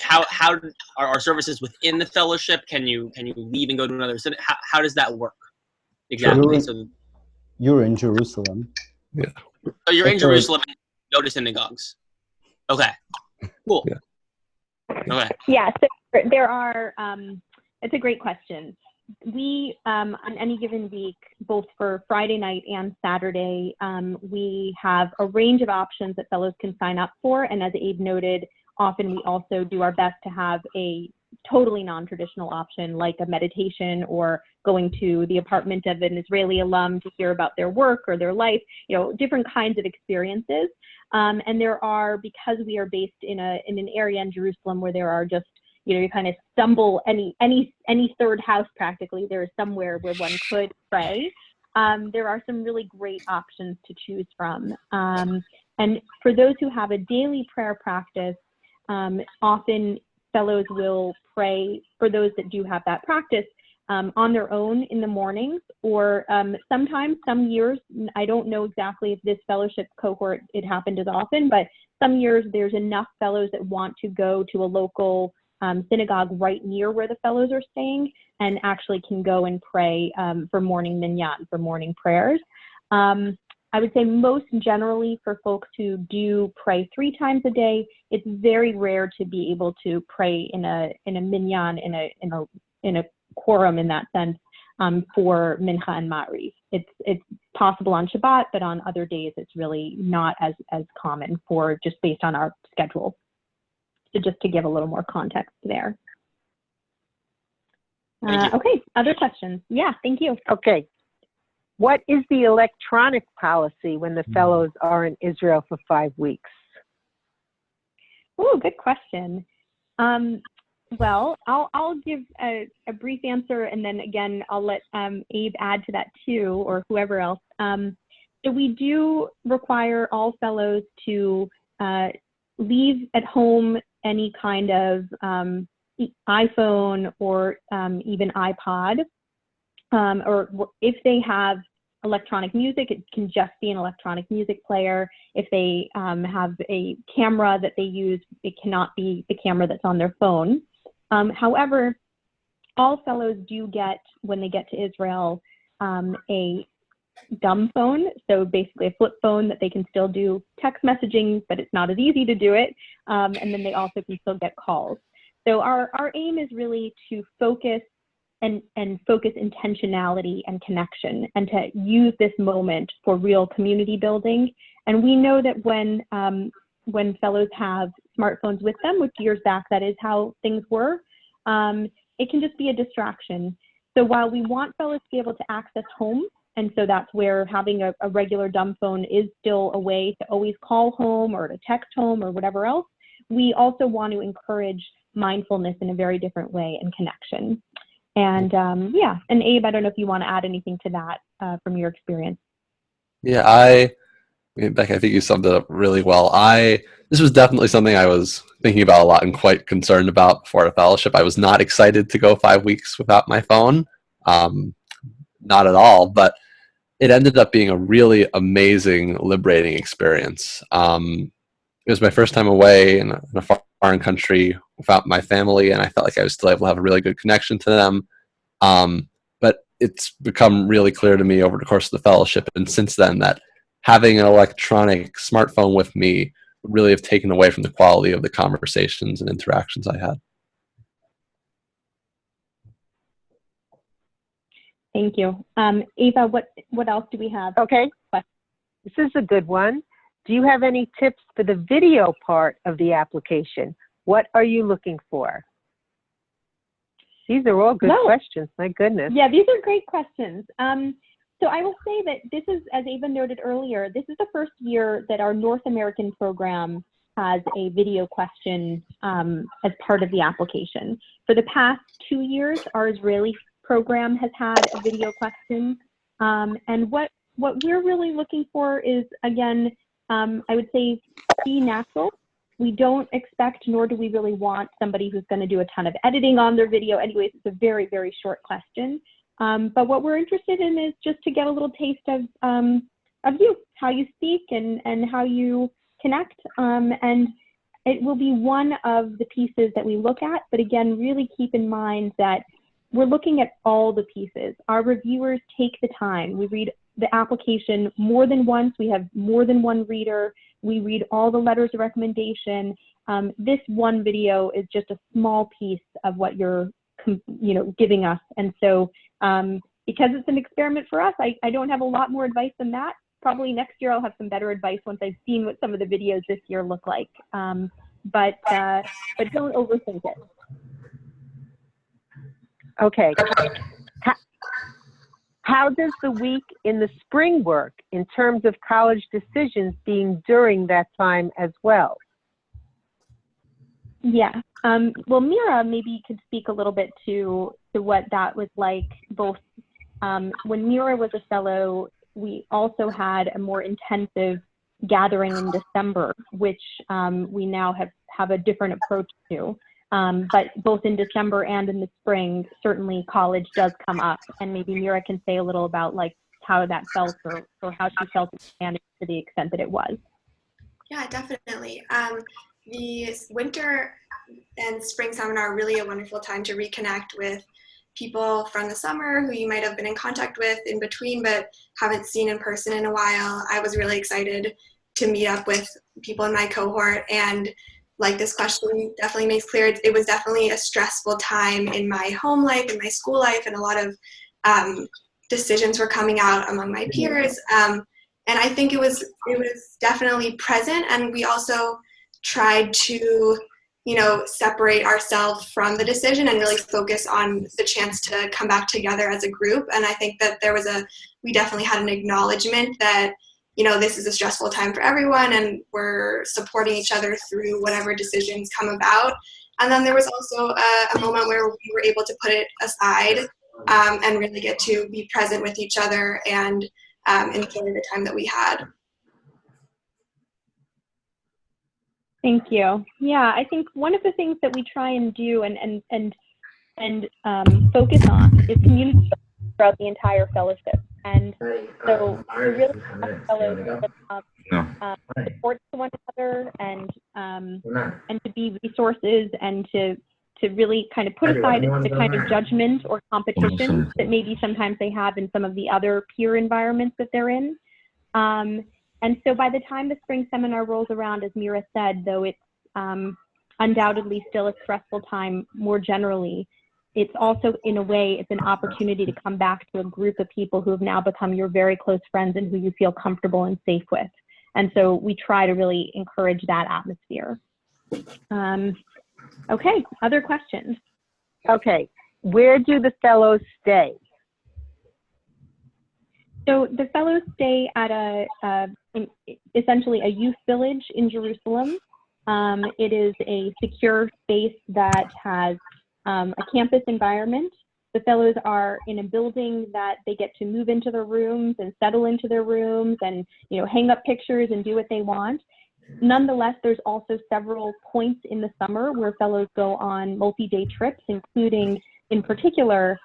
how are our services within the fellowship? Can you leave and go to another synagogue? How does that work exactly? You're in Jerusalem. Yeah. So you're in Jerusalem and you go to synagogues. Okay. Cool. Yeah. Okay. Yeah, so there are, it's a great question. We, on any given week, both for Friday night and Saturday, we have a range of options that fellows can sign up for. And as Abe noted, often we also do our best to have a totally non-traditional option, like a meditation or going to the apartment of an Israeli alum to hear about their work or their life, different kinds of experiences. And there are, because we are based in an area in Jerusalem where there are just, you kind of stumble any third house practically, there is somewhere where one could pray. There are some really great options to choose from. And for those who have a daily prayer practice, often fellows will pray, for those that do have that practice, on their own in the mornings, or sometimes, some years, I don't know exactly if this fellowship cohort, it happened as often, but some years there's enough fellows that want to go to a local synagogue right near where the fellows are staying and actually can go and pray for morning minyan, for morning prayers. I would say most generally for folks who do pray 3 times a day, it's very rare to be able to pray in a minyan, in a quorum in that sense, for mincha and ma'ariv. It's possible on Shabbat, but on other days it's really not as common, for just based on our schedule. So just to give a little more context there. Okay, other questions? Yeah, thank you. Okay. What is the electronic policy when the fellows are in Israel for 5 weeks? Oh, good question. Well, I'll give a brief answer, and then again, I'll let Abe add to that too, or whoever else. So we do require all fellows to leave at home any kind of iPhone or even iPod, or if they have electronic music, it can just be an electronic music player. If they have a camera that they use, it cannot be the camera that's on their phone. However, all fellows do get, when they get to Israel, a dumb phone, so basically a flip phone that they can still do text messaging, but it's not as easy to do it, and then they also can still get calls. So our aim is really to focus and focus intentionality and connection, and to use this moment for real community building. And we know that when fellows have smartphones with them, which years back that is how things were, it can just be a distraction. So while we want fellows to be able to access home, and so that's where having a regular dumb phone is still a way to always call home or to text home or whatever else, we also want to encourage mindfulness in a very different way and connection. And yeah, and Abe, I don't know if you want to add anything to that from your experience. Yeah, Becky, I think you summed it up really well. This was definitely something I was thinking about a lot and quite concerned about before the fellowship. I was not excited to go 5 weeks without my phone, not at all. But it ended up being a really amazing, liberating experience. It was my first time away in a foreign country without my family, and I felt like I was still able to have a really good connection to them. But it's become really clear to me over the course of the fellowship, and since then, that having an electronic smartphone with me would really have taken away from the quality of the conversations and interactions I had. Thank you. Ava, what else do we have? Okay, this is a good one. Do you have any tips for the video part of the application? What are you looking for? These are all good questions, my goodness. Yeah, these are great questions. So I will say that this is, as Ava noted earlier, this is the first year that our North American program has a video question as part of the application. For the past 2 years, our Israeli program has had a video question. And what we're really looking for is, again, I would say, be natural. We don't expect, nor do we really want somebody who's going to do a ton of editing on their video. Anyways, it's a very, very short question. But what we're interested in is just to get a little taste of you, how you speak and how you connect. And it will be one of the pieces that we look at. But again, really keep in mind that we're looking at all the pieces. Our reviewers take the time. We read the application more than once. We have more than one reader. We read all the letters of recommendation. This one video is just a small piece of what you're giving us. And so because it's an experiment for us, I don't have a lot more advice than that. Probably next year I'll have some better advice once I've seen what some of the videos this year look like. But don't overthink it. Okay. How does the week in the spring work in terms of college decisions being during that time as well? Yeah. Well, Mira maybe could speak a little bit to what that was like. Both when Mira was a fellow, we also had a more intensive gathering in December, which we now have a different approach to. But both in December and in the spring, certainly college does come up, and maybe Mira can say a little about like how that felt or how she felt expanding to the extent that it was. Yeah, definitely. The winter and spring seminar are really a wonderful time to reconnect with people from the summer who you might have been in contact with in between but haven't seen in person in a while. I was really excited to meet up with people in my cohort, and like this question definitely makes clear, it was definitely a stressful time in my home life and my school life, and a lot of decisions were coming out among my peers. And I think it was definitely present, and we also tried to, separate ourselves from the decision and really focus on the chance to come back together as a group. And I think that we definitely had an acknowledgement that, this is a stressful time for everyone, and we're supporting each other through whatever decisions come about. And then there was also a moment where we were able to put it aside and really get to be present with each other and enjoy the time that we had. Thank you. Yeah, I think one of the things that we try and do and focus on is community throughout the entire fellowship. And so we really ask fellows to support one another and to be resources and to really kind of put aside the kind of judgment or competition that maybe sometimes they have in some of the other peer environments that they're in. And so by the time the spring seminar rolls around, as Mira said, though it's undoubtedly still a stressful time more generally, it's also, in a way, it's an opportunity to come back to a group of people who have now become your very close friends and who you feel comfortable and safe with. And so we try to really encourage that atmosphere. Okay, other questions? Okay, where do the fellows stay? So the fellows stay at essentially a youth village in Jerusalem. It is a secure space that has a campus environment. The fellows are in a building that they get to move into their rooms and settle into their rooms and, you know, hang up pictures and do what they want. Nonetheless, there's also several points in the summer where fellows go on multi-day trips, including, in particular,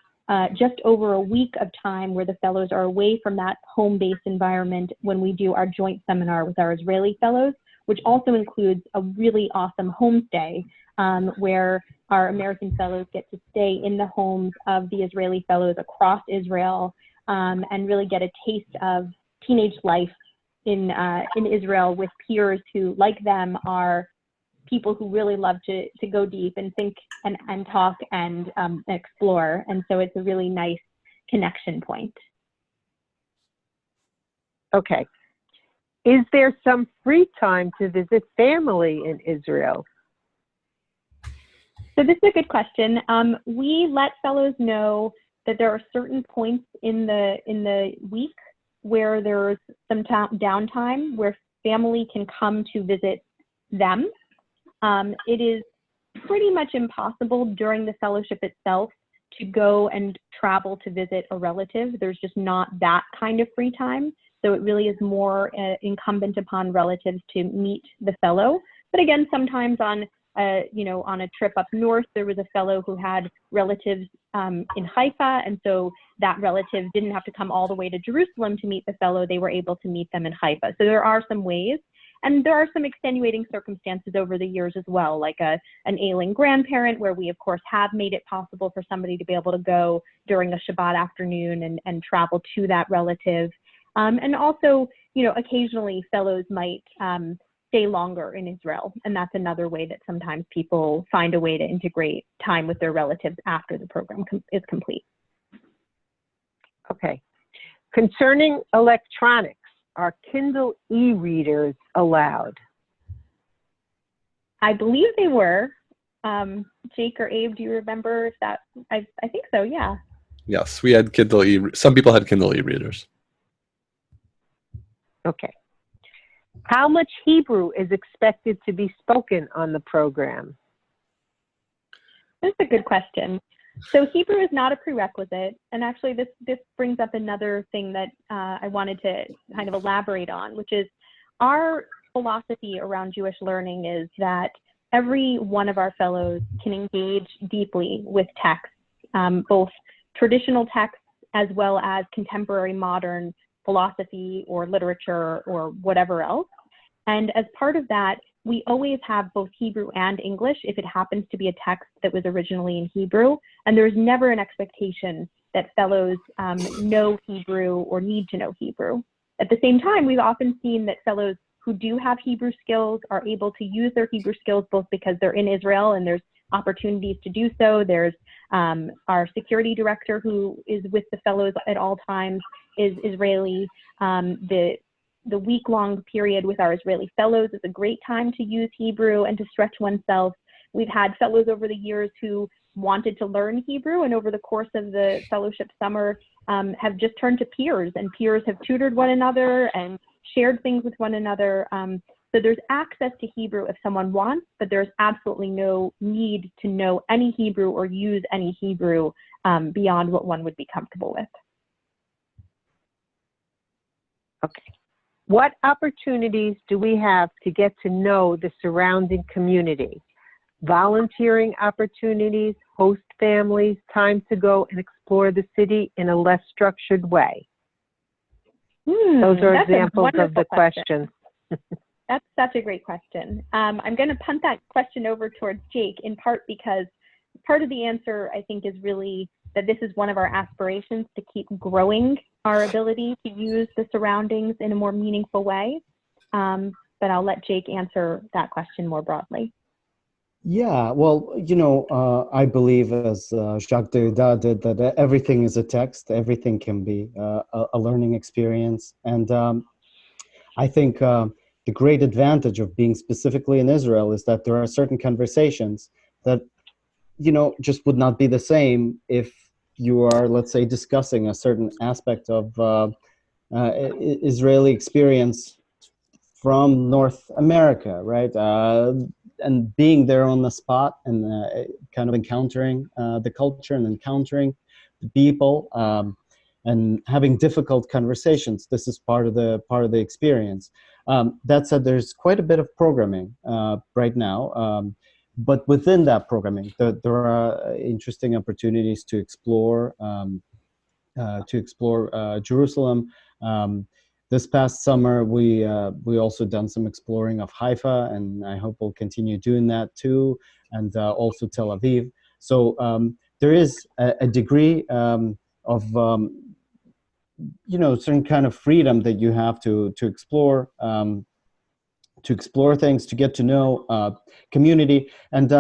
just over a week of time where the fellows are away from that home-based environment when we do our joint seminar with our Israeli fellows, which also includes a really awesome homestay where our American fellows get to stay in the homes of the Israeli fellows across Israel and really get a taste of teenage life in Israel with peers who, like them, are people who really love to go deep and think and talk and explore. And so it's a really nice connection point. Okay. Is there some free time to visit family in Israel? So this is a good question. We let fellows know that there are certain points in the week where there's some downtime where family can come to visit them. It is pretty much impossible during the fellowship itself to go and travel to visit a relative. There's just not that kind of free time. So it really is more incumbent upon relatives to meet the fellow. But again, sometimes on a trip up north, there was a fellow who had relatives in Haifa, and so that relative didn't have to come all the way to Jerusalem to meet the fellow. They were able to meet them in Haifa. So there are some ways, and there are some extenuating circumstances over the years as well, like an ailing grandparent, where we of course have made it possible for somebody to be able to go during a Shabbat afternoon and travel to that relative. And also, occasionally fellows might stay longer in Israel. And that's another way that sometimes people find a way to integrate time with their relatives after the program is complete. Okay. Concerning electronics, are Kindle e-readers allowed? I believe they were. Jake or Abe, do you remember if that? I think so, yeah. Yes, we had Kindle some people had Kindle e-readers. Okay. How much Hebrew is expected to be spoken on the program? That's a good question. So Hebrew is not a prerequisite, and actually this brings up another thing that I wanted to kind of elaborate on, which is our philosophy around Jewish learning is that every one of our fellows can engage deeply with texts, both traditional texts as well as contemporary modern philosophy or literature or whatever else. And as part of that, we always have both Hebrew and English if it happens to be a text that was originally in Hebrew. And there's never an expectation that fellows know Hebrew or need to know Hebrew. At the same time, we've often seen that fellows who do have Hebrew skills are able to use their Hebrew skills both because they're in Israel and there's opportunities to do so. There's our security director who is with the fellows at all times is Israeli. The week-long period with our Israeli fellows is a great time to use Hebrew and to stretch oneself. We've had fellows over the years who wanted to learn Hebrew, and over the course of the fellowship summer have just turned to peers, and peers have tutored one another and shared things with one another. So there's access to Hebrew if someone wants, but there's absolutely no need to know any Hebrew or use any Hebrew beyond what one would be comfortable with. Okay. What opportunities do we have to get to know the surrounding community? Volunteering opportunities, host families, time to go and explore the city in a less structured way? Those are examples of the questions. That's such a great question. I'm going to punt that question over towards Jake, in part because part of the answer, I think, is really that this is one of our aspirations to keep growing our ability to use the surroundings in a more meaningful way. But I'll let Jake answer that question more broadly. Yeah, well, I believe, as Jacques Derrida did, that everything is a text, everything can be a learning experience. And I think the great advantage of being specifically in Israel is that there are certain conversations that, just would not be the same if you are, let's say, discussing a certain aspect of Israeli experience from North America, right? And being there on the spot and kind of encountering the culture and encountering people, and having difficult conversations. This is part of the experience. That said, there's quite a bit of programming right now, but within that programming, there are interesting opportunities to explore Jerusalem. This past summer, we also done some exploring of Haifa, and I hope we'll continue doing that too, and also Tel Aviv. So there is a degree of certain kind of freedom that you have to explore things, to get to know community, and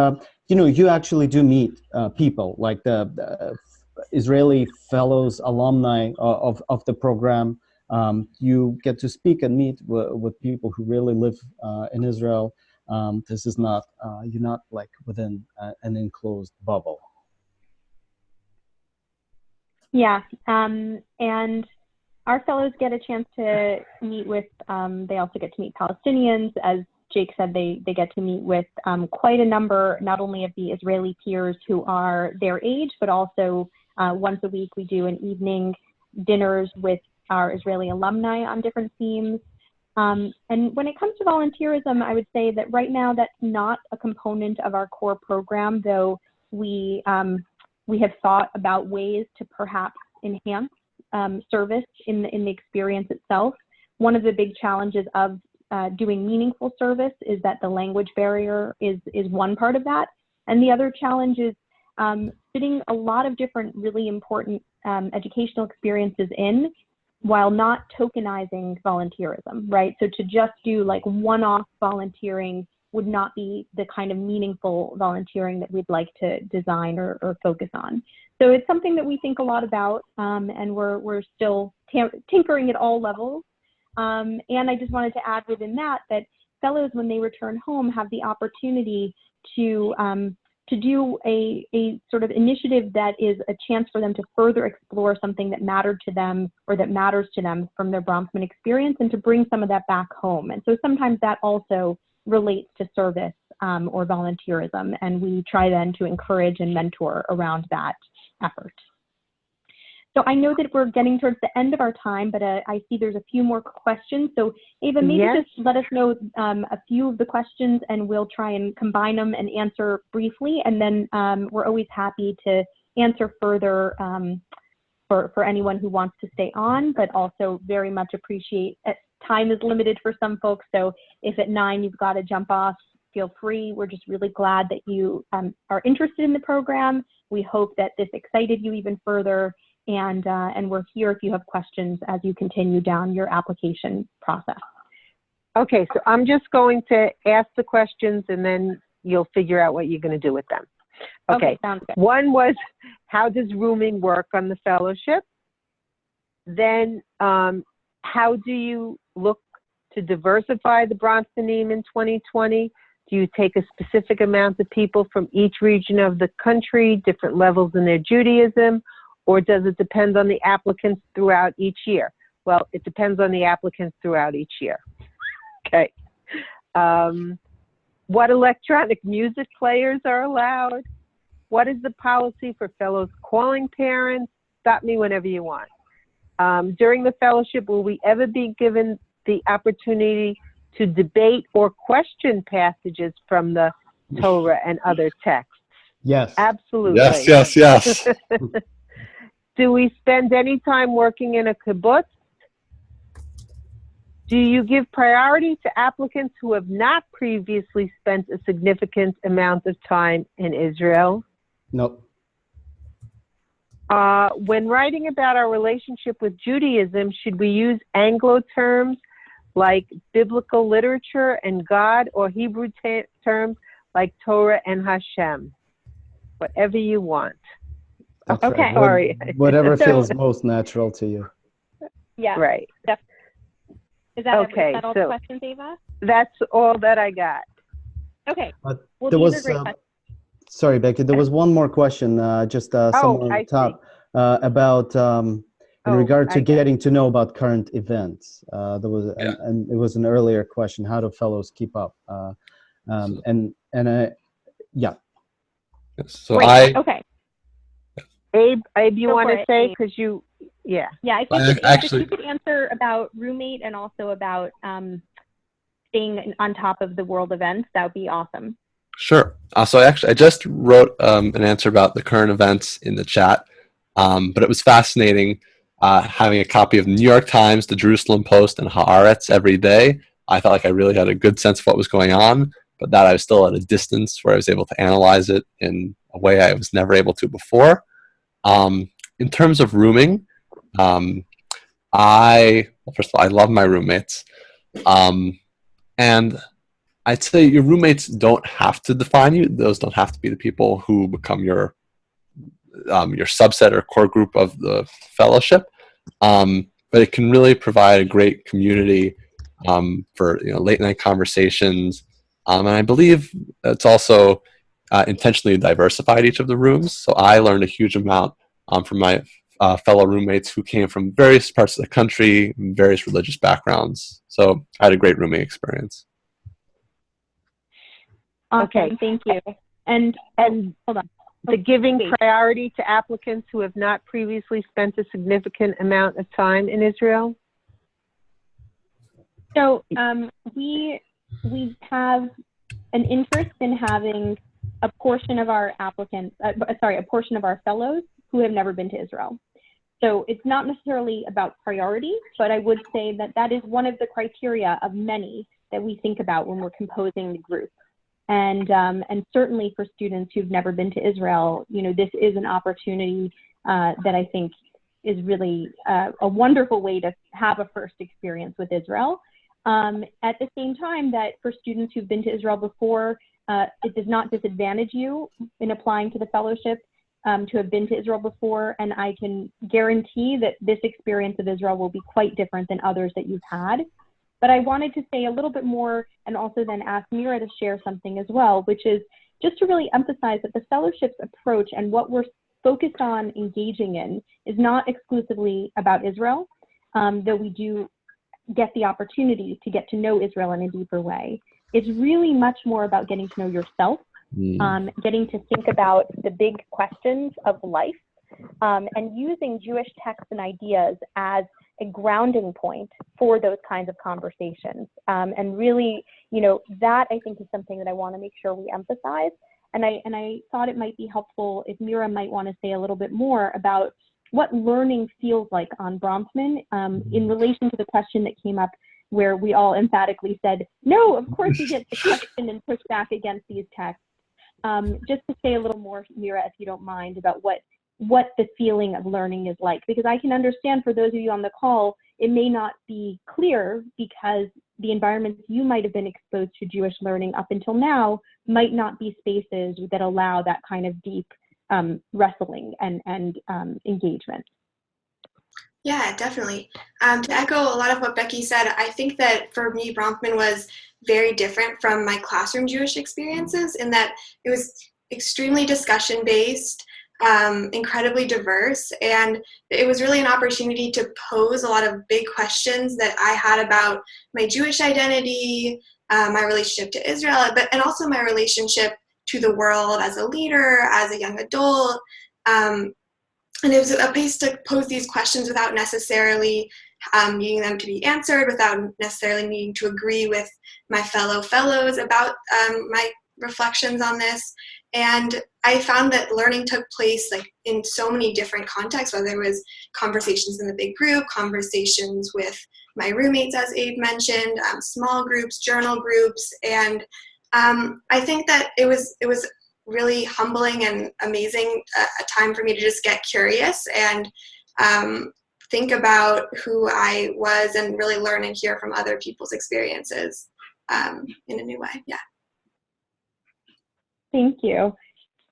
you actually do meet people like the Israeli fellows, alumni of the program. You get to speak and meet with people who really live in Israel. This is not, you're not like within an enclosed bubble. Yeah, and our fellows get a chance to meet with, they also get to meet Palestinians. As Jake said, they get to meet with quite a number, not only of the Israeli peers who are their age, but also once a week we do an evening dinners with our Israeli alumni on different themes. And when it comes to volunteerism, I would say that right now that's not a component of our core program, though we have thought about ways to perhaps enhance service in the experience itself. One of the big challenges of doing meaningful service is that the language barrier is one part of that. And the other challenge is fitting a lot of different really important educational experiences in while not tokenizing volunteerism, right? So to just do like one-off volunteering would not be the kind of meaningful volunteering that we'd like to design or focus on. So it's something that we think a lot about, and we're still tinkering at all levels. And I just wanted to add within that fellows, when they return home, have the opportunity to do a sort of initiative that is a chance for them to further explore something that mattered to them or that matters to them from their Bronfman experience, and to bring some of that back home. And so sometimes that also relates to service or volunteerism, and we try then to encourage and mentor around that effort. So I know that we're getting towards the end of our time, but I see there's a few more questions. So Ava, maybe just let us know a few of the questions, and we'll try and combine them and answer briefly. And then we're always happy to answer further for anyone who wants to stay on, but also very much appreciate time is limited for some folks. So if at 9 you've got to jump off, feel free. We're just really glad that you are interested in the program. We hope that this excited you even further. And we're here if you have questions as you continue down your application process. Okay, so I'm just going to ask the questions, and then you'll figure out what you're going to do with them. Okay, sounds good. One was, how does rooming work on the fellowship? Then, how do you look to diversify the Bronfman team in 2020? Do you take a specific amount of people from each region of the country, different levels in their Judaism? Or does it depend on the applicants throughout each year? Well, it depends on the applicants throughout each year. Okay. What electronic music players are allowed? What is the policy for fellows calling parents? Stop me whenever you want. During the fellowship, will we ever be given the opportunity to debate or question passages from the Torah and other texts? Yes. Absolutely. Yes. Do we spend any time working in a kibbutz? Do you give priority to applicants who have not previously spent a significant amount of time in Israel? No. When writing about our relationship with Judaism, should we use Anglo terms like biblical literature and God, or Hebrew terms like Torah and Hashem? Whatever you want. That's okay. Right. Sorry. Whatever feels most natural to you. Yeah. Right. Is that okay? Is that all the questions, Ava? That's all that I got. Okay. Well, there these was. are great questions. Sorry, Becky. There was one more question. Just somewhere on the top about in regard to getting to know about current events. There was, and it was an earlier question. How do fellows keep up? So Great. Okay. Abe, you Go want for to it, say? Abe. Because yeah. Yeah, if you could answer about roommate and also about staying on top of the world events, that would be awesome. Sure. So I just wrote an answer about the current events in the chat, but it was fascinating having a copy of the New York Times, the Jerusalem Post, and Haaretz every day. I felt like I really had a good sense of what was going on, but that I was still at a distance where I was able to analyze it in a way I was never able to before. In terms of rooming, first of all, I love my roommates, and I'd say your roommates don't have to define you. Those don't have to be the people who become your subset or core group of the fellowship. But it can really provide a great community for late night conversations. And I believe it's also intentionally diversified each of the rooms. So I learned a huge amount from my fellow roommates who came from various parts of the country, various religious backgrounds. So I had a great rooming experience. Awesome, Okay. thank you. And hold on. The giving priority to applicants who have not previously spent a significant amount of time in Israel? So we have an interest in having a portion of our applicants, a portion of our fellows who have never been to Israel. So it's not necessarily about priority, but I would say that that is one of the criteria of many that we think about when we're composing the group. And certainly for students who've never been to Israel, this is an opportunity that I think is really a wonderful way to have a first experience with Israel. At the same time, that for students who've been to Israel before, it does not disadvantage you in applying to the fellowship to have been to Israel before. And I can guarantee that this experience of Israel will be quite different than others that you've had. But I wanted to say a little bit more and also then ask Mira to share something as well, which is just to really emphasize that the fellowship's approach and what we're focused on engaging in is not exclusively about Israel, though we do get the opportunity to get to know Israel in a deeper way. It's really much more about getting to know yourself, getting to think about the big questions of life, and using Jewish texts and ideas as a grounding point for those kinds of conversations. And really, that I think is something that I want to make sure we emphasize. And I thought it might be helpful if Mira might want to say a little bit more about what learning feels like on Bronfman in relation to the question that came up where we all emphatically said, no, of course we get the question and push back against these texts. Just to say a little more, Mira, if you don't mind, about what the feeling of learning is like, because I can understand for those of you on the call, it may not be clear because the environments you might have been exposed to Jewish learning up until now might not be spaces that allow that kind of deep wrestling and engagement. Yeah, definitely. To echo a lot of what Becky said, I think that for me, Bronfman was very different from my classroom Jewish experiences in that it was extremely discussion-based, incredibly diverse, and it was really an opportunity to pose a lot of big questions that I had about my Jewish identity, my relationship to Israel, and also my relationship to the world as a leader, as a young adult. And it was a place to pose these questions without necessarily needing them to be answered, without necessarily needing to agree with my fellows about my reflections on this. And I found that learning took place in so many different contexts, whether it was conversations in the big group, conversations with my roommates, as Abe mentioned, small groups, journal groups. And I think that it was really humbling and amazing, a time for me to just get curious and think about who I was and really learn and hear from other people's experiences in a new way. Yeah. Thank you.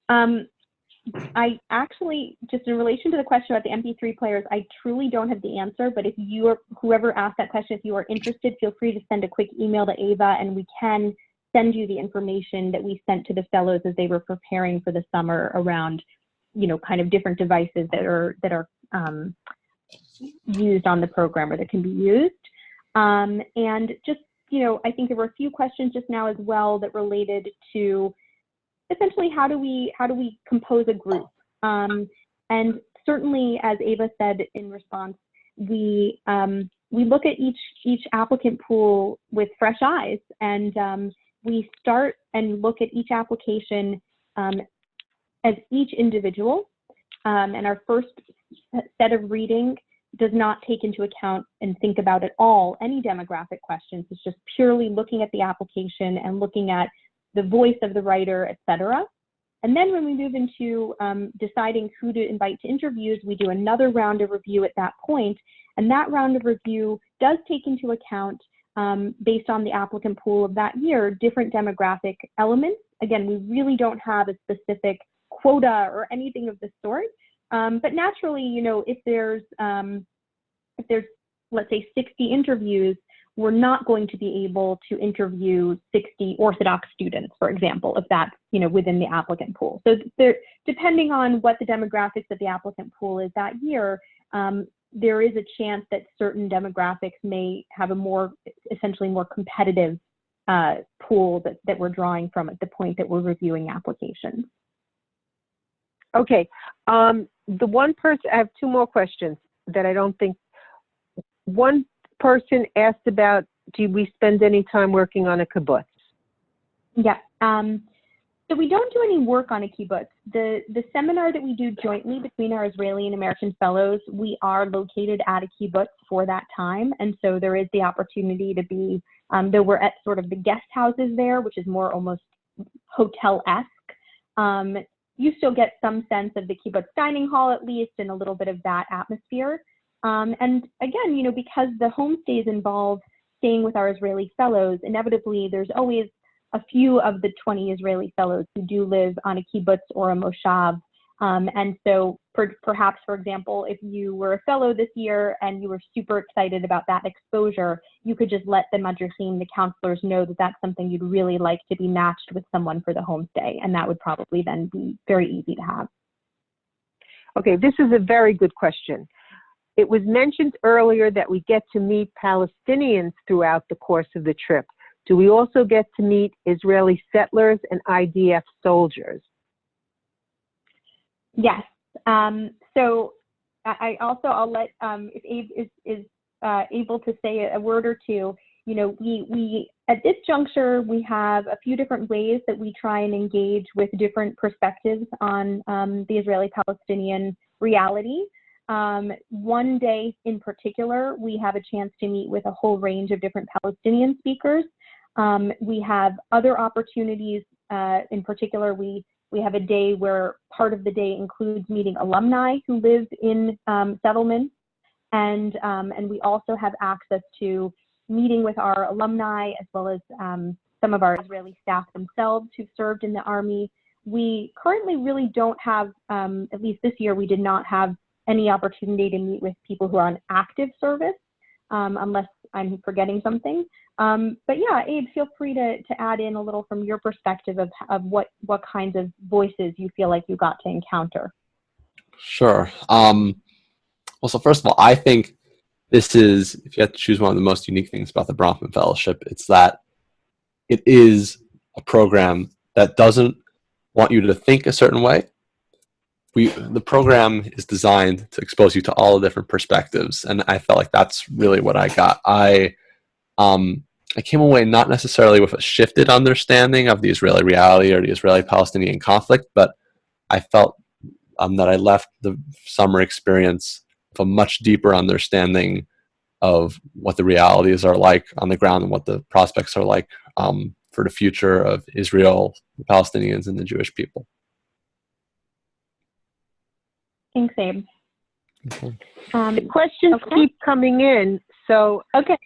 I actually, just in relation to the question about the MP3 players, I truly don't have the answer, but if you or whoever asked that question, if you are interested, feel free to send a quick email to Ava and we can send you the information that we sent to the fellows as they were preparing for the summer around, kind of different devices that are used on the program or that can be used. And just, I think there were a few questions just now as well that related to essentially how do we compose a group. And And certainly, as Ava said in response, we look at each applicant pool with fresh eyes, and we start and look at each application as each individual. And our first set of reading does not take into account and think about at all any demographic questions. It's just purely looking at the application and looking at the voice of the writer, etc. And then when we move into deciding who to invite to interviews, we do another round of review at that point. And that round of review does take into account, based on the applicant pool of that year, different demographic elements. Again, we really don't have a specific quota or anything of the sort. But naturally, you know, if there's, let's say, 60 interviews, we're not going to be able to interview 60 Orthodox students, for example, if that's, you know, within the applicant pool. So there, depending on what the demographics of the applicant pool is that year, there is a chance that certain demographics may have a more, essentially more competitive pool that we're drawing from at the point that we're reviewing applications. Okay, the one person, I have two more questions that I don't think, one person asked about, do we spend any time working on a kibbutz? Yeah, so we don't do any work on a kibbutz. The seminar that we do jointly between our Israeli and American fellows, we are located at a kibbutz for that time. And so there is the opportunity to be, though we're at sort of the guest houses there, which is more almost hotel-esque. You still get some sense of the kibbutz dining hall at least, and a little bit of that atmosphere. And again, you know, because the homestays involve staying with our Israeli fellows, inevitably there's always a few of the 20 Israeli fellows who do live on a kibbutz or a moshav. And so perhaps, for example, if you were a fellow this year and you were super excited about that exposure, you could just let the madrichim, the counselors, know that that's something you'd really like to be matched with someone for the homestay. And that would probably then be very easy to have. Okay, this is a very good question. It was mentioned earlier that we get to meet Palestinians throughout the course of the trip. Do we also get to meet Israeli settlers and IDF soldiers? Yes. So I'll let, if Abe is able to say a word or two, you know, we at this juncture, we have a few different ways that we try and engage with different perspectives on the Israeli-Palestinian reality. One day in particular, we have a chance to meet with a whole range of different Palestinian speakers. We have other opportunities. In particular, we have a day where part of the day includes meeting alumni who live in settlements, and we also have access to meeting with our alumni as well as some of our Israeli staff themselves who've served in the Army. We currently really don't have, at least this year, we did not have any opportunity to meet with people who are on active service, unless I'm forgetting something. But yeah, Abe, feel free to add in a little from your perspective of what kinds of voices you feel like you got to encounter. Sure. Well, so first of all, I think this is, if you had to choose one of the most unique things about the Bronfman Fellowship, it's that it is a program that doesn't want you to think a certain way. The program is designed to expose you to all the different perspectives, and I felt like that's really what I got. I came away not necessarily with a shifted understanding of the Israeli reality or the Israeli-Palestinian conflict, but I felt that I left the summer experience with a much deeper understanding of what the realities are like on the ground and what the prospects are like for the future of Israel, the Palestinians, and the Jewish people. Thanks, Abe. The questions keep coming in, so. Okay,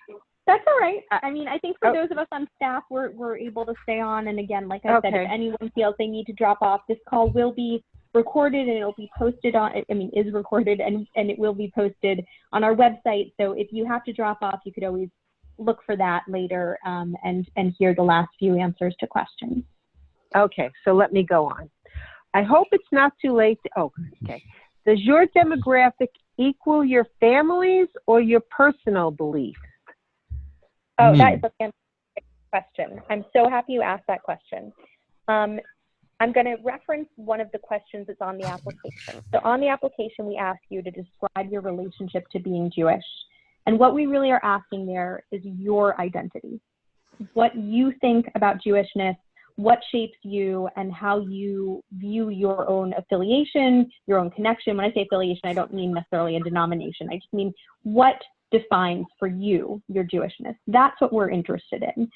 that's all right. I mean, I think for those of us on staff, we're able to stay on. And again, like I said, if anyone feels they need to drop off, this call will be recorded and it'll be posted on, is recorded and it will be posted on our website. So if you have to drop off, you could always look for that later and hear the last few answers to questions. Okay, so let me go on. I hope it's not too late. Does your demographic equal your family's or your personal beliefs? Oh, that is a fantastic question. I'm so happy you asked that question. I'm going to reference one of the questions that's on the application. So on the application, we ask you to describe your relationship to being Jewish. And what we really are asking there is your identity, what you think about Jewishness, what shapes you, and how you view your own affiliation, your own connection. When I say affiliation, I don't mean necessarily a denomination. I just mean what defines for you your Jewishness. That's what we're interested in.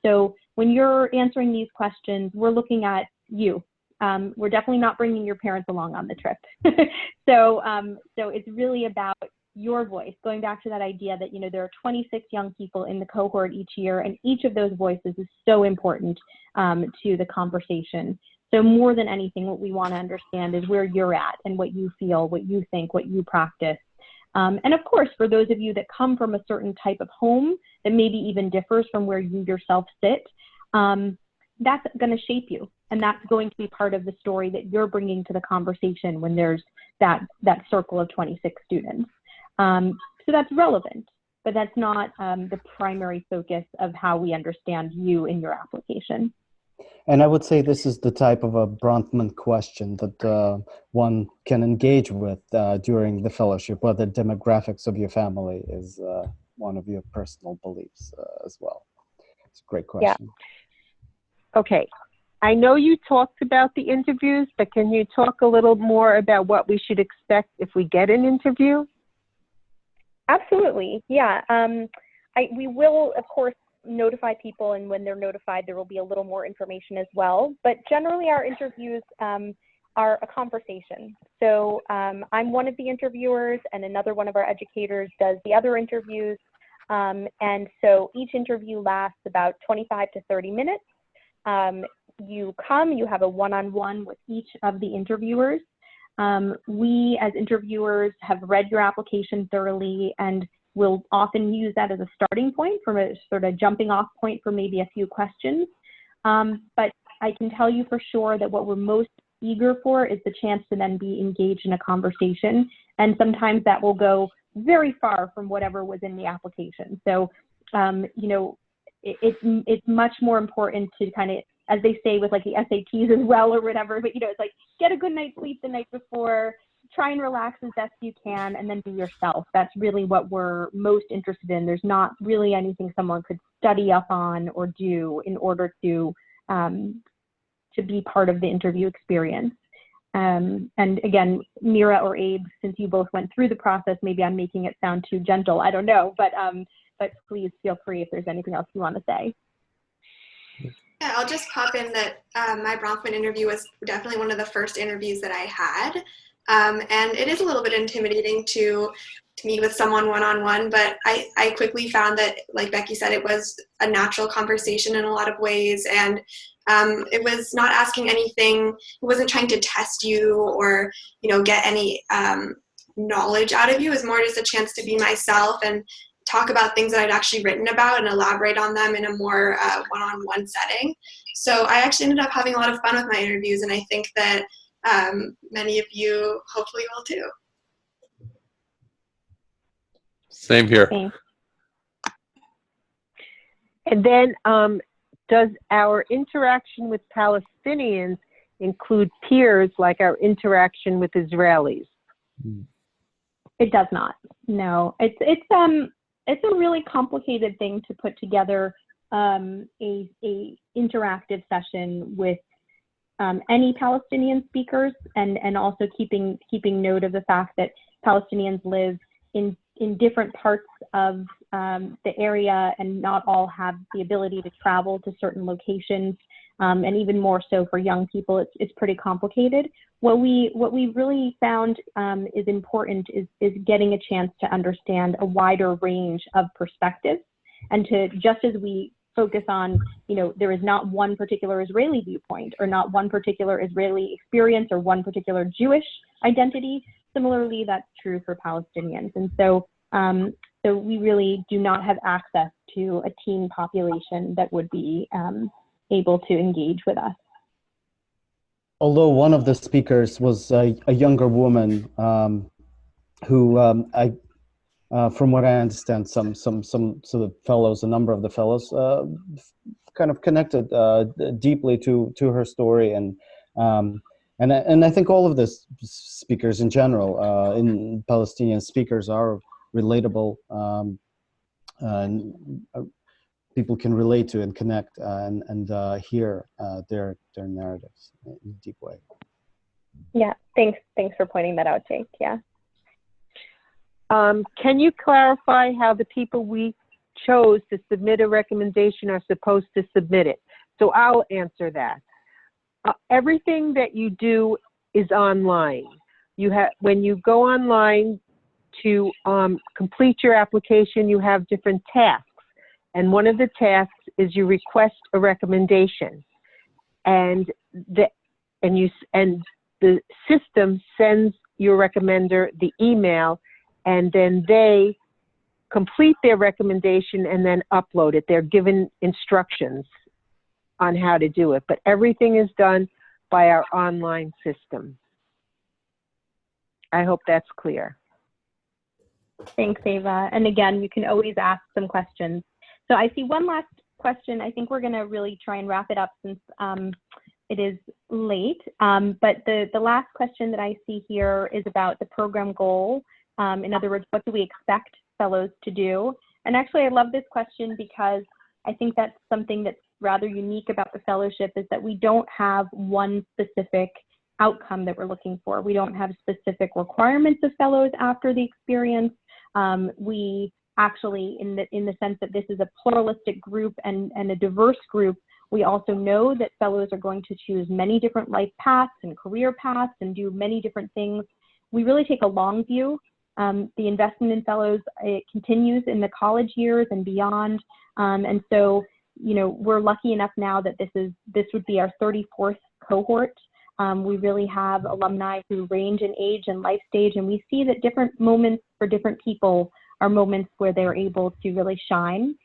So when you're answering these questions, we're looking at you. We're definitely not bringing your parents along on the trip. So it's really about your voice, going back to that idea that, you know, there are 26 young people in the cohort each year, and each of those voices is so important to the conversation. So more than anything, what we want to understand is where you're at and what you feel, what you think, what you practice. And of course, for those of you that come from a certain type of home that maybe even differs from where you yourself sit, that's going to shape you. And that's going to be part of the story that you're bringing to the conversation when there's that circle of 26 students. So that's relevant, but that's not the primary focus of how we understand you in your application. And I would say this is the type of a Bronfman question that one can engage with during the fellowship, whether demographics of your family is one of your personal beliefs as well. It's a great question. Yeah. Okay. I know you talked about the interviews, but can you talk a little more about what we should expect if we get an interview? Absolutely. Yeah. We will, of course, notify people, and when they're notified, there will be a little more information as well. But generally, our interviews are a conversation. So I'm one of the interviewers, and another one of our educators does the other interviews. And so each interview lasts about 25 to 30 minutes. You come, you have a one-on-one with each of the interviewers. We, as interviewers, have read your application thoroughly, and we'll often use that as a starting point, from a sort of jumping off point for maybe a few questions. But I can tell you for sure that what we're most eager for is the chance to then be engaged in a conversation. And sometimes that will go very far from whatever was in the application. So, you know, it's much more important to kind of, as they say with like the SATs as well or whatever, but you know, it's like get a good night's sleep the night before, try and relax as best you can, and then be yourself. That's really what we're most interested in. There's not really anything someone could study up on or do in order to be part of the interview experience. And again, Mira or Abe, since you both went through the process, maybe I'm making it sound too gentle. I don't know, but please feel free if there's anything else you want to say. Yeah, I'll just pop in that my Bronfman interview was definitely one of the first interviews that I had. And it is a little bit intimidating to meet with someone one-on-one, but I quickly found that, like Becky said, it was a natural conversation in a lot of ways. And it was not asking anything, it wasn't trying to test you or, you know, get any knowledge out of you. It was more just a chance to be myself and talk about things that I'd actually written about and elaborate on them in a more one-on-one setting. So I actually ended up having a lot of fun with my interviews, and I think that many of you hopefully will too. Same here. Thanks. And then does our interaction with Palestinians include peers like our interaction with Israelis? It does not. No, it's a really complicated thing to put together a interactive session with any Palestinian speakers, and also keeping note of the fact that Palestinians live in different parts of the area, and not all have the ability to travel to certain locations, and even more so for young people, it's pretty complicated. What we really found is important is getting a chance to understand a wider range of perspectives, and to, just as we focus on, you know, there is not one particular Israeli viewpoint or not one particular Israeli experience or one particular Jewish identity. Similarly, that's true for Palestinians. And so we really do not have access to a teen population that would be able to engage with us. Although one of the speakers was a younger woman who from what I understand, some of the fellows, a number of the fellows kind of connected deeply to her story, and I think all of the speakers in general, in Palestinian speakers, are relatable, and people can relate to and connect and hear their narratives in a deep way. Yeah, thanks for pointing that out, Jake. Yeah. Can you clarify how the people we chose to submit a recommendation are supposed to submit it? So I'll answer that. Everything that you do is online. When you go online to complete your application, you have different tasks. And one of the tasks is you request a recommendation. And the system sends your recommender the email, and then they complete their recommendation and then upload it. They're given instructions on how to do it, but everything is done by our online system. I hope that's clear. Thanks, Ava. And again, you can always ask some questions. So I see one last question. I think we're going to really try and wrap it up since it is late. But the last question that I see here is about the program goal. In other words, what do we expect fellows to do? And actually, I love this question because I think that's something that's rather unique about the fellowship, is that we don't have one specific outcome that we're looking for. We don't have specific requirements of fellows after the experience. We actually, in the sense that this is a pluralistic group and a diverse group, we also know that fellows are going to choose many different life paths and career paths and do many different things. We really take a long view. The investment in fellows, it continues in the college years and beyond. And so, you know, we're lucky enough now that this would be our 34th cohort. We really have alumni who range in age and life stage, and we see that different moments for different people are moments where they're able to really shine.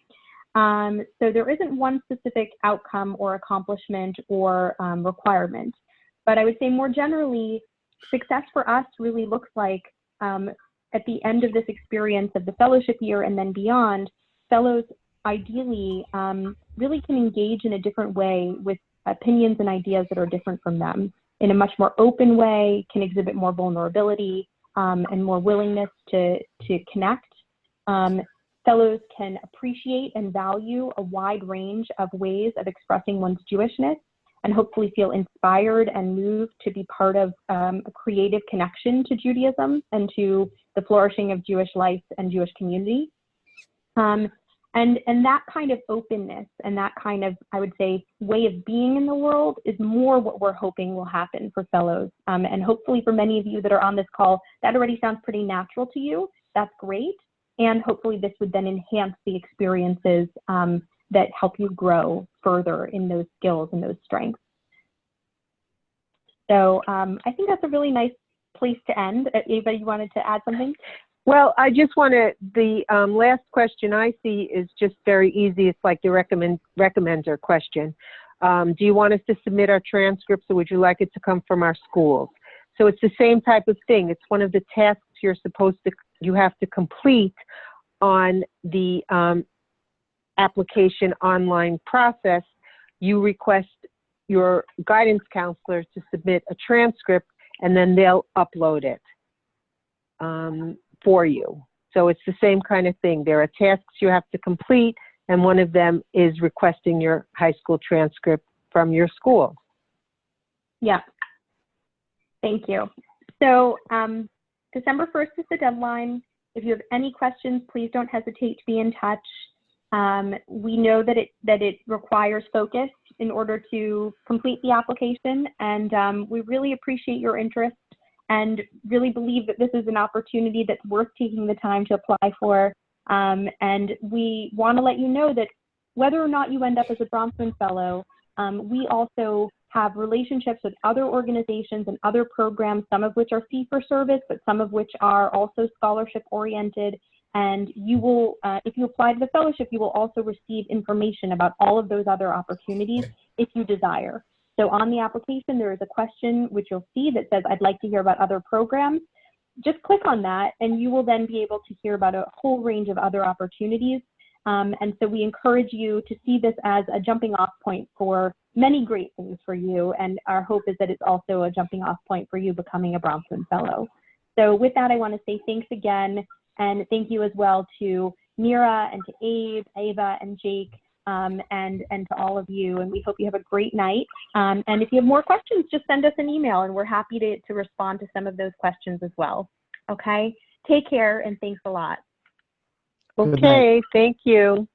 So there isn't one specific outcome or accomplishment or requirement. But I would say more generally, success for us really looks like at the end of this experience of the fellowship year and then beyond, fellows ideally really can engage in a different way with opinions and ideas that are different from them in a much more open way, can exhibit more vulnerability and more willingness to connect. Fellows can appreciate and value a wide range of ways of expressing one's Jewishness and hopefully feel inspired and moved to be part of a creative connection to Judaism and to the flourishing of Jewish life and Jewish community. And that kind of openness and that kind of, I would say, way of being in the world is more what we're hoping will happen for fellows. And hopefully for many of you that are on this call, that already sounds pretty natural to you. That's great. And hopefully this would then enhance the experiences that help you grow further in those skills and those strengths. So I think that's a really nice place to end. Ava, you wanted to add something? Well, I just want to, the last question I see is just very easy. It's like the recommender question. Do you want us to submit our transcripts, or would you like it to come from our schools? So it's the same type of thing. It's one of the tasks you have to complete on the application online process. You request your guidance counselor to submit a transcript, and then they'll upload it for you. So it's the same kind of thing. There are tasks you have to complete, and one of them is requesting your high school transcript from your school. Yeah. Thank you. So December 1st is the deadline. If you have any questions, please don't hesitate to be in touch. We know that it requires focus in order to complete the application, and we really appreciate your interest and really believe that this is an opportunity that's worth taking the time to apply for. And we want to let you know that whether or not you end up as a Bronfman Fellow, we also have relationships with other organizations and other programs, some of which are fee-for-service, but some of which are also scholarship-oriented. And you will, if you apply to the fellowship, you will also receive information about all of those other opportunities if you desire. So on the application, there is a question which you'll see that says, I'd like to hear about other programs. Just click on that, and you will then be able to hear about a whole range of other opportunities. And so we encourage you to see this as a jumping off point for many great things for you. And our hope is that it's also a jumping off point for you becoming a Bronfman Fellow. So with that, I want to say thanks again. And thank you as well to Mira and to Abe, Ava, and Jake, and to all of you. And we hope you have a great night. And if you have more questions, just send us an email, and we're happy to respond to some of those questions as well. Okay? Take care, and thanks a lot. Okay, thank you.